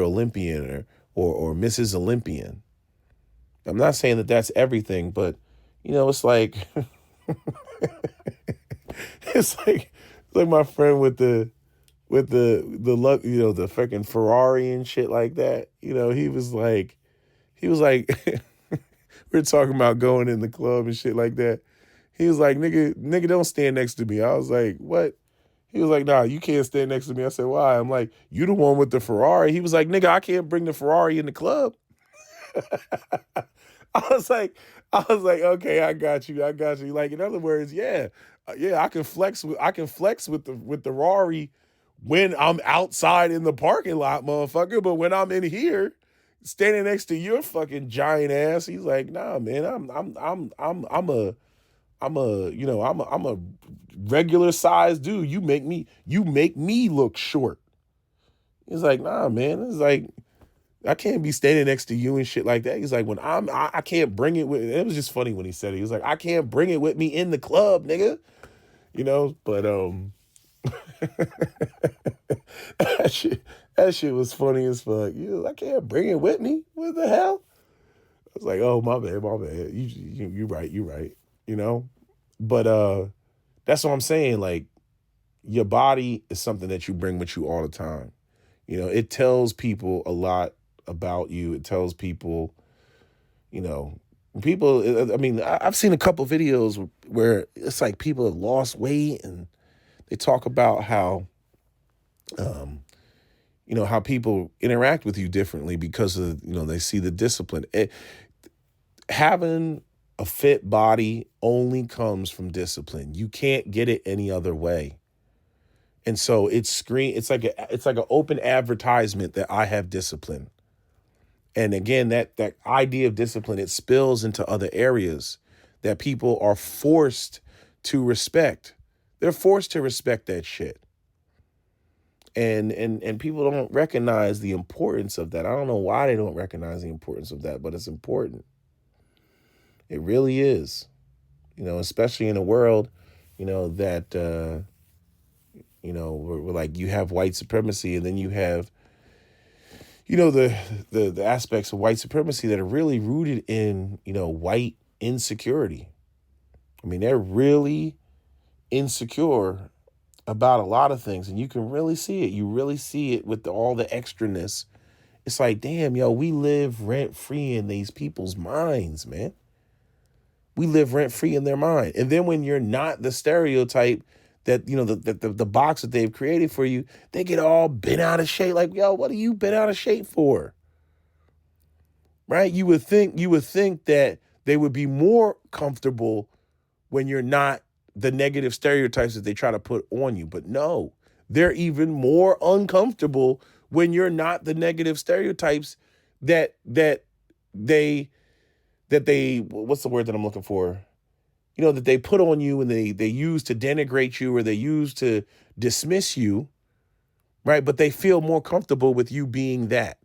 Olympian or Mrs. Olympian. I'm not saying that that's everything, but, it's like, it's like my friend with the the freaking Ferrari and shit like that. He was like, we're talking about going in the club and shit like that. He was like, nigga, don't stand next to me. I was like, what? He was like, nah, you can't stand next to me. I said, why? I'm like, you the one with the Ferrari. He was like, nigga, I can't bring the Ferrari in the club. I was like, okay, I got you. I got you. Like, in other words, yeah. Yeah, I can flex with the Rari when I'm outside in the parking lot, motherfucker. But when I'm in here, standing next to your fucking giant ass, he's like, nah, man, I'm a regular sized dude. You make me look short. He's like, nah, man. It's like, I can't be standing next to you and shit like that. He's like, I can't bring it with. It was just funny when he said it. He was like, I can't bring it with me in the club, nigga. But that shit was funny as fuck. I can't bring it with me. What the hell? I was like, oh, my bad, my bad. You right, you right. But that's what I'm saying. Like, your body is something that you bring with you all the time. It tells people a lot about you. It tells people, I mean, I've seen a couple videos where it's like people have lost weight and they talk about how, how people interact with you differently because of, they see the discipline. Having a fit body only comes from discipline. You can't get it any other way. And so it's like an open advertisement that I have discipline. And again, that idea of discipline, it spills into other areas that people are forced to respect. They're forced to respect that shit. And people don't recognize the importance of that. I don't know why they don't recognize the importance of that, but it's important. It really is. Especially in a world, that where like you have white supremacy and then you have, the aspects of white supremacy that are really rooted in, white insecurity. I mean, they're really insecure about a lot of things, and you can really see it. You really see it with all the extraness. It's like, damn, yo, we live rent free in these people's minds, man. We live rent free in their mind. And then when you're not the stereotype that, the box that they've created for you, they get all bent out of shape. Like, yo, what are you bent out of shape for? Right? You would think that they would be more comfortable when you're not the negative stereotypes that they try to put on you. But no, they're even more uncomfortable when you're not the negative stereotypes that they what's the word that I'm looking for? That they put on you and they use to denigrate you or they use to dismiss you, right? But they feel more comfortable with you being that,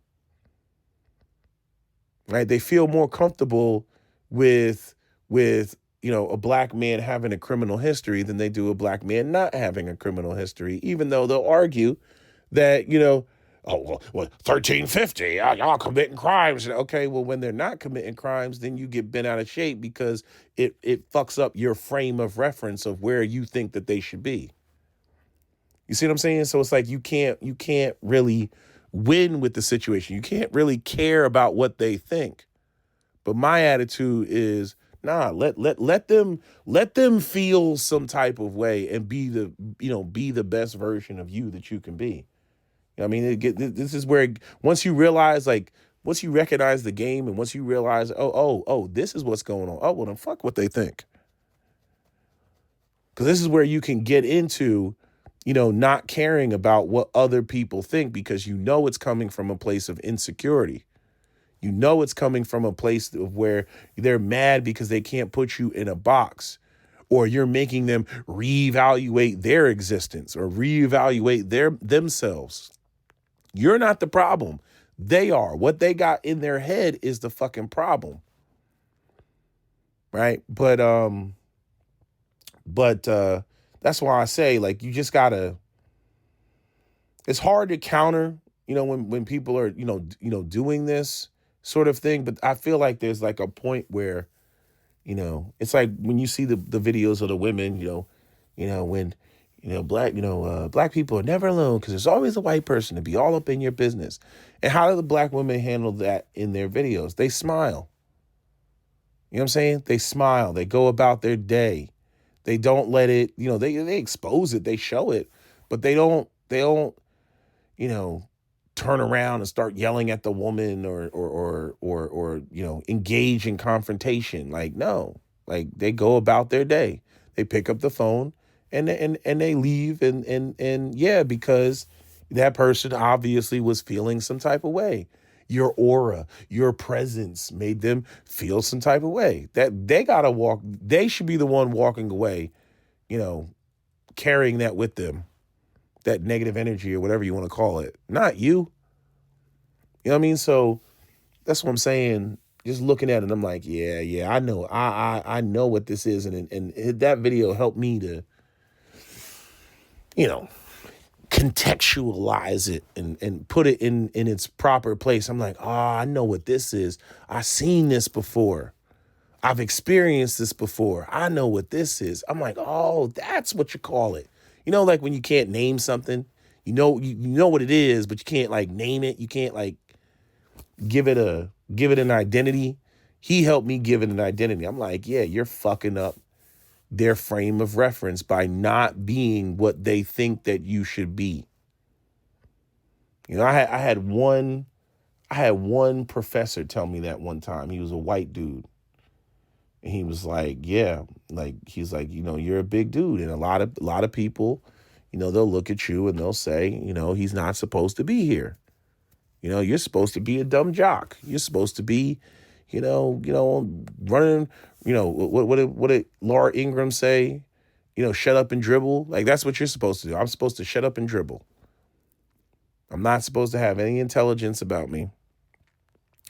right? They feel more comfortable with a black man having a criminal history than they do a black man not having a criminal history, even though they'll argue that, oh, well, 1350, y'all committing crimes. Okay, well, when they're not committing crimes, then you get bent out of shape because it fucks up your frame of reference of where you think that they should be. You see what I'm saying? So it's like you can't really win with the situation. You can't really care about what they think. But my attitude is, nah, let them feel some type of way and be the best version of you that you can be. I mean, this is where once you recognize the game and once you realize, oh, this is what's going on. Oh, well, then fuck what they think. Because this is where you can get into, not caring about what other people think because it's coming from a place of insecurity. It's coming from a place of where they're mad because they can't put you in a box, or you're making them reevaluate their existence or reevaluate themselves. You're not the problem. They are. What they got in their head is the fucking problem. Right? But that's why I say, like, you just gotta, it's hard to counter, when people are, doing this sort of thing. But I feel like there's like a point where, it's like when you see the videos of the women, when, black people are never alone because there's always a white person to be all up in your business. And how do the black women handle that in their videos? They smile. You know what I'm saying? They smile. They go about their day. They don't let it, they expose it. They show it. but they don't, you know, turn around and start yelling at the woman or engage in confrontation. Like, no. Like, they go about their day. They pick up the phone and they leave and yeah, because that person obviously was feeling some type of way. Your aura, your presence made them feel some type of way. That they should be the one walking away, you know, carrying that with them, that negative energy or whatever you want to call it, not you. You know what I mean? So that's what I'm saying. Just looking at it, I'm like, yeah, I know, I know what this is, and that video helped me to, you know, contextualize it and put it in its proper place. I'm like, I know what this is. I've seen this before. I've experienced this before. I know what this is. I'm like, oh, that's what you call it. You know, like when you can't name something, you know what it is, but you can't like name it. You can't like give it an identity. He helped me give it an identity. I'm like, yeah, you're fucking up their frame of reference by not being what they think that you should be. You know, I had one professor tell me that one time. He was a white dude. And he was like, yeah, like he's like, you're a big dude. And a lot of people, they'll look at you and they'll say, he's not supposed to be here. You're supposed to be a dumb jock. You're supposed to be, running, what did Laura Ingraham say? Shut up and dribble. Like, that's what you're supposed to do. I'm supposed to shut up and dribble. I'm not supposed to have any intelligence about me.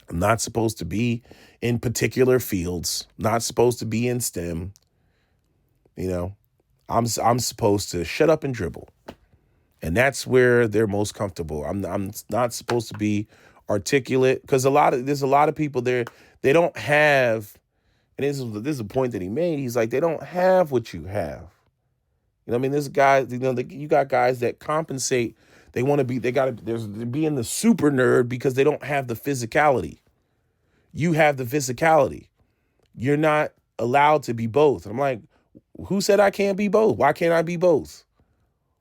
I'm not supposed to be in particular fields. Not supposed to be in STEM. I'm supposed to shut up and dribble. And that's where they're most comfortable. I'm not supposed to be articulate, because there's a lot of people there. They don't have, and this is a point that he made. He's like, they don't have what you have. I mean, there's guys. You got guys that compensate. They want to be. They're being the super nerd because they don't have the physicality. You have the physicality. You're not allowed to be both. I'm like, who said I can't be both? Why can't I be both?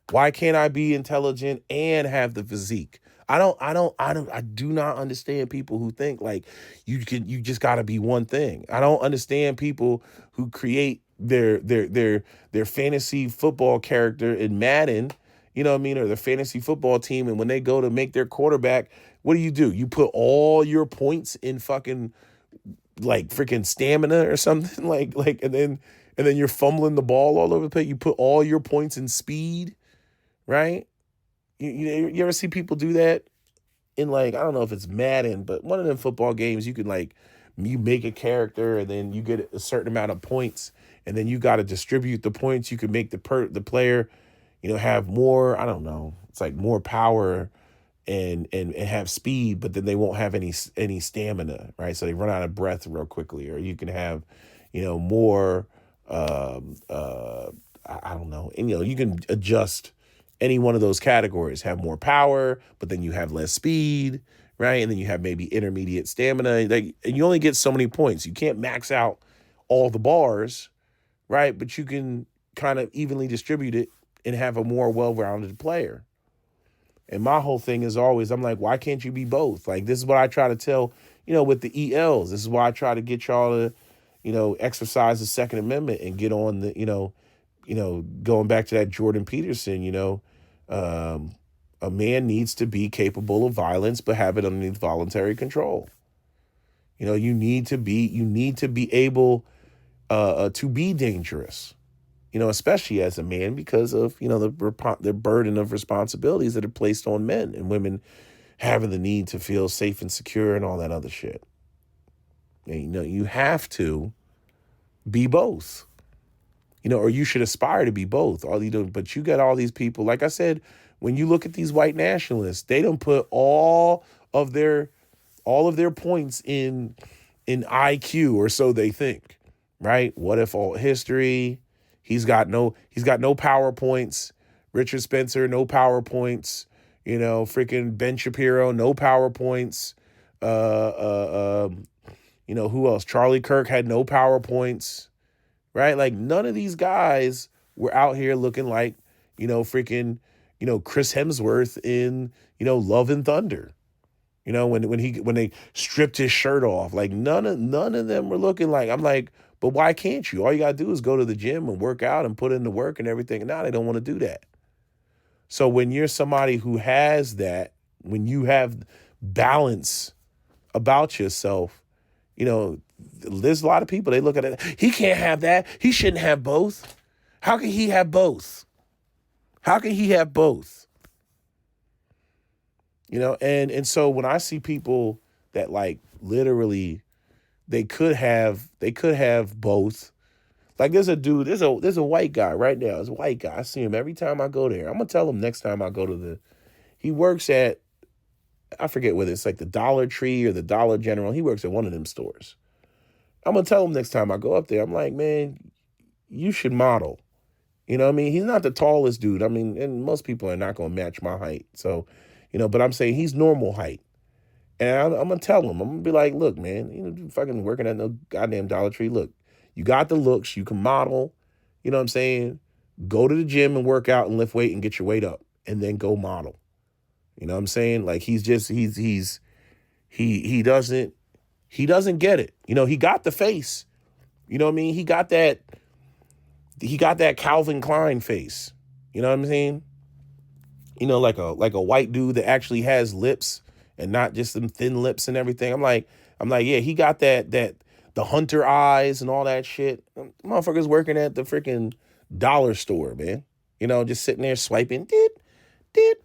Why can't I be intelligent and have the physique? I do not understand people who think like you just got to be one thing. I don't understand people who create their fantasy football character in Madden, you know what I mean, or their fantasy football team, and when they go to make their quarterback, what do? You put all your points in fucking like freaking stamina or something like and then you're fumbling the ball all over the place. You put all your points in speed. Right? You ever see people do that in, like, I don't know if it's Madden, but one of them football games, you can like, you make a character and then you get a certain amount of points and then you got to distribute the points. You can make the player, have more, I don't know, it's like more power and have speed, but then they won't have any stamina, right? So they run out of breath real quickly. Or you can have, more, I don't know. And, you can adjust any one of those categories, have more power, but then you have less speed, right? And then you have maybe intermediate stamina. Like, and you only get so many points. You can't max out all the bars, right? But you can kind of evenly distribute it and have a more well-rounded player. And my whole thing is always, I'm like, why can't you be both? Like, this is what I try to tell, with the ELs. This is why I try to get y'all to, exercise the Second Amendment and get on the, going back to that Jordan Peterson, a man needs to be capable of violence, but have it underneath voluntary control. You need to be able to be dangerous, especially as a man, because of, the burden of responsibilities that are placed on men and women having the need to feel safe and secure and all that other shit. And, you have to be both. Or you should aspire to be both. But you got all these people, like I said, when you look at these white nationalists, they don't put all of their points in IQ, or so they think, right? What if all history? He's got no PowerPoints. Richard Spencer, no PowerPoints. Freaking Ben Shapiro, no PowerPoints. Who else? Charlie Kirk had no PowerPoints. Right? Like, none of these guys were out here looking like, freaking, Chris Hemsworth in, Love and Thunder. When they stripped his shirt off, like none of them were looking like, I'm like, but why can't you? All you gotta do is go to the gym and work out and put in the work and everything. And now they don't want to do that. So when you're somebody who has that, when you have balance about yourself, there's a lot of people, they look at it, he can't have that. He shouldn't have both. How can he have both? How can he have both? And so when I see people that like literally they could have both. Like there's a white guy right now. There's a white guy. I see him every time I go there. I'm gonna tell him next time I go to he works at, I forget whether it's like the Dollar Tree or the Dollar General. He works at one of them stores. I'm gonna tell him next time I go up there, I'm like, man, you should model. You know what I mean? He's not the tallest dude. I mean, and most people are not gonna match my height. So, but I'm saying he's normal height. And I'm gonna tell him, I'm gonna be like, look, man, you fucking working at no goddamn Dollar Tree. Look, you got the looks, you can model, you know what I'm saying? Go to the gym and work out and lift weight and get your weight up and then go model. You know what I'm saying? Like he doesn't get it. He got the face. You know what I mean? He got that Calvin Klein face. You know what I'm saying? Like a white dude that actually has lips and not just them thin lips and everything. I'm like, yeah, he got that the hunter eyes and all that shit. Motherfuckers working at the freaking dollar store, man. Just sitting there swiping, did.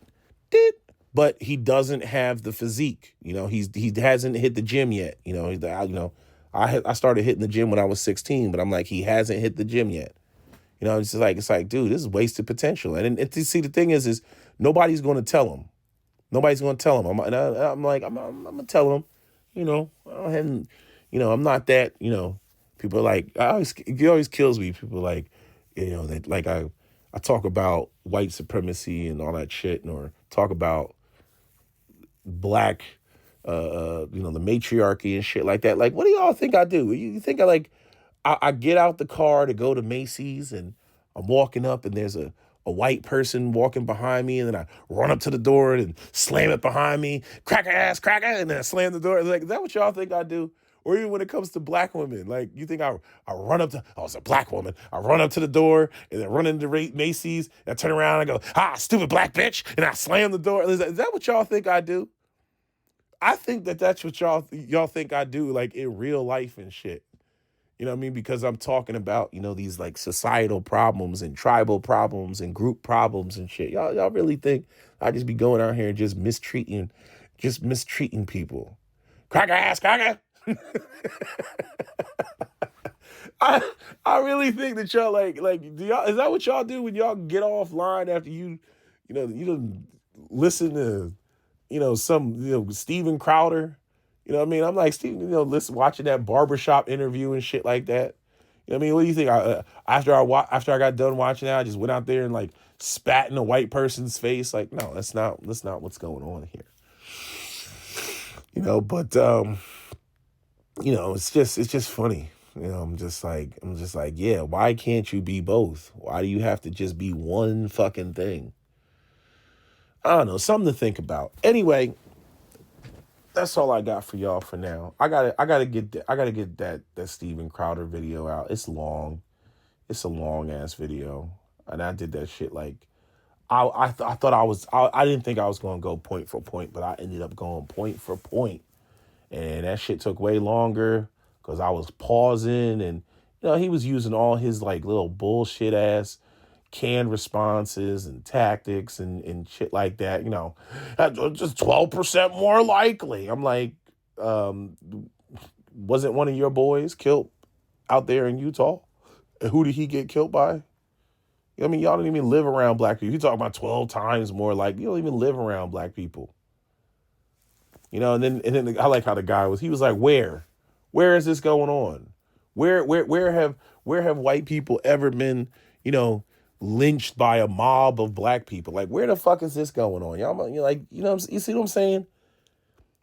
But he doesn't have the physique. He hasn't hit the gym yet. I started hitting the gym when I was 16, but I'm like, he hasn't hit the gym yet. It's like, dude, this is wasted potential. And see, the thing is nobody's going to tell him. Nobody's going to tell him. I'm going to tell him, I'm not that, people are like, it always kills me. People are like, that like I talk about white supremacy and all that shit, or talk about black, the matriarchy and shit like that. Like, what do y'all think I do? You think I get out the car to go to Macy's and I'm walking up and there's a white person walking behind me, and then I run up to the door and slam it behind me, cracker, and then I slam the door. Like, is that what y'all think I do? Or even when it comes to black women, like, you think I run up to, it's a black woman. I run up to the door and then run into Macy's and I turn around and I go, stupid black bitch, and I slam the door. Is that what y'all think I do? I think that's what y'all think I do, like in real life and shit. You know what I mean? Because I'm talking about, these like societal problems and tribal problems and group problems and shit. Y'all really think I just be going out here and just mistreating people? Cracker ass, cracker. I really think that y'all like do y'all, is that what y'all do when y'all get offline after you don't listen to some Steven Crowder? You know what I mean? I'm like, Steve, watching that barbershop interview and shit like that. You know what I mean? What do you think? After I got done watching that, I just went out there and like spat in a white person's face. Like, no, that's not what's going on here. But it's just funny. I'm just like, yeah, why can't you be both? Why do you have to just be one fucking thing? I don't know, something to think about. Anyway, that's all I got for y'all for now. I gotta get that Steven Crowder video out. It's long. It's a long ass video, and I did that shit like I thought I didn't think I was gonna go point for point, but I ended up going point for point, and that shit took way longer because I was pausing, and he was using all his like little bullshit ass canned responses and tactics and shit like that, just 12% more likely. I'm like, wasn't one of your boys killed out there in Utah? And who did he get killed by? I mean, y'all don't even live around black people. You talk about 12 times more like, you don't even live around black people. And then I like how the guy was, he was like, where is this going on? Where have white people ever been, lynched by a mob of black people? Like, where the fuck is this going on? Y'all, you see what I'm saying?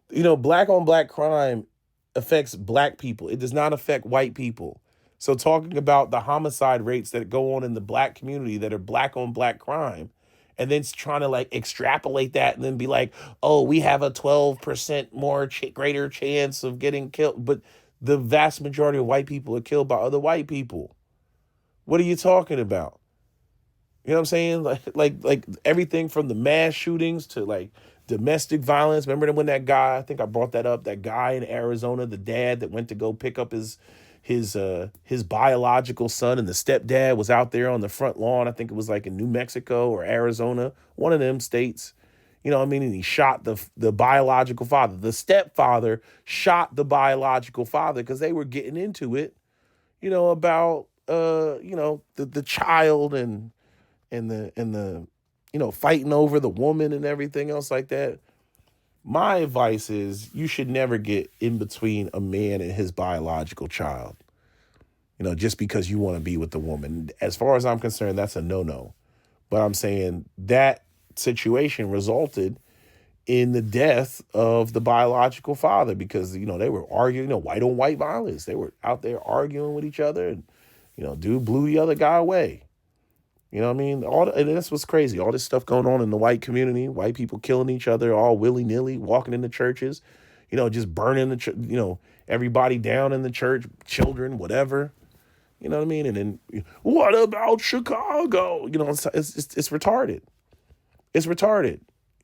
Black on black crime affects black people. It does not affect white people. So talking about the homicide rates that go on in the black community that are black on black crime and then trying to like extrapolate that and then be like, oh, we have a 12% more greater chance of getting killed. But the vast majority of white people are killed by other white people. What are you talking about? You know what I'm saying? Like everything from the mass shootings to like domestic violence. Remember when that guy, I think I brought that up, that guy in Arizona, the dad that went to go pick up his biological son, and the stepdad was out there on the front lawn. I think it was like in New Mexico or Arizona, one of them states. You know what I mean? And he shot the biological father. The stepfather shot the biological father because they were getting into it, you know, about the child and the you know, fighting over the woman and everything else like that. My advice is you should never get in between a man and his biological child, you know, just because you want to be with the woman. As far as I'm concerned, that's a no-no. But I'm saying that situation resulted in the death of the biological father because, you know, they were arguing, you know, white on white violence. They were out there arguing with each other and, you know, dude blew the other guy away. You know what I mean? And that's what's crazy. All this stuff going on in the white community, white people killing each other all willy-nilly, walking into churches, you know, just burning you know, everybody down in the church, children, whatever. You know what I mean? And then, what about Chicago? You know, it's retarded. It's retarded.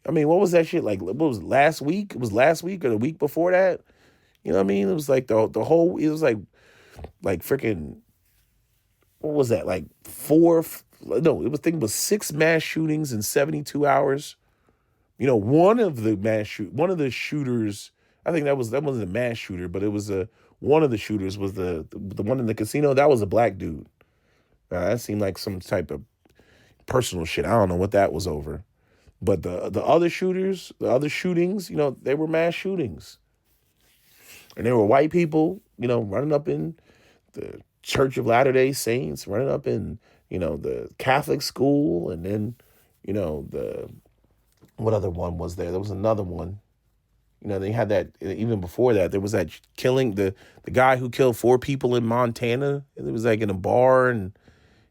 I mean, what was that shit like? What was it, last week? It was last week or the week before that? You know what I mean? It was like the whole, it was like freaking, what was that? Like I think it was 6 mass shootings in 72 hours. You know, one of the shooters, I think that wasn't a mass shooter, but it was one of the shooters was the one in the casino. That was a black dude. That seemed like some type of personal shit. I don't know what that was over. But the other shooters, the other shootings, you know, they were mass shootings. And they were white people, you know, running up in the Church of Latter-day Saints, running up in, you know, the Catholic school. And then, you know, what other one was there? There was another one. You know, they had that even before that. There was that killing, the guy who killed 4 people in Montana. It was like in a bar, and,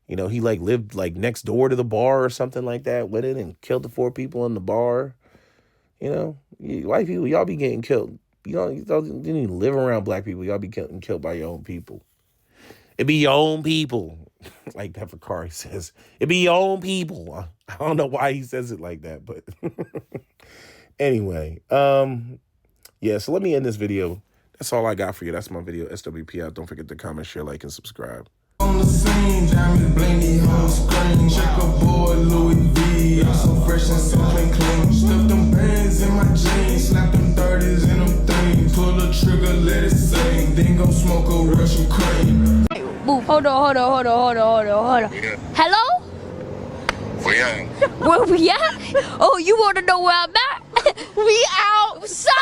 you know, he like lived like next door to the bar or something like that with it and killed the 4 people in the bar. You know, white people, y'all be getting killed. You didn't even live around black people. Y'all be getting killed by your own people. It be your own people. Like Pepper Curry says, it be your own people. I don't know why he says it like that, but anyway, yeah, so let me end this video. That's all I got for you. That's my video. SWP out. Don't forget to comment, share, like, and subscribe. On the scene, diamond blingy, whole screen, checkerboard, Louis V. I'm so fresh and so clean. Stuff them bands in my jeans, slap them 30s in them things. Pull the trigger, let it sing. Then go smoke a Russian cream. Boo, hold on. Yeah. Hello? Where Where we at? Oh, you want to know where I'm at? We outside!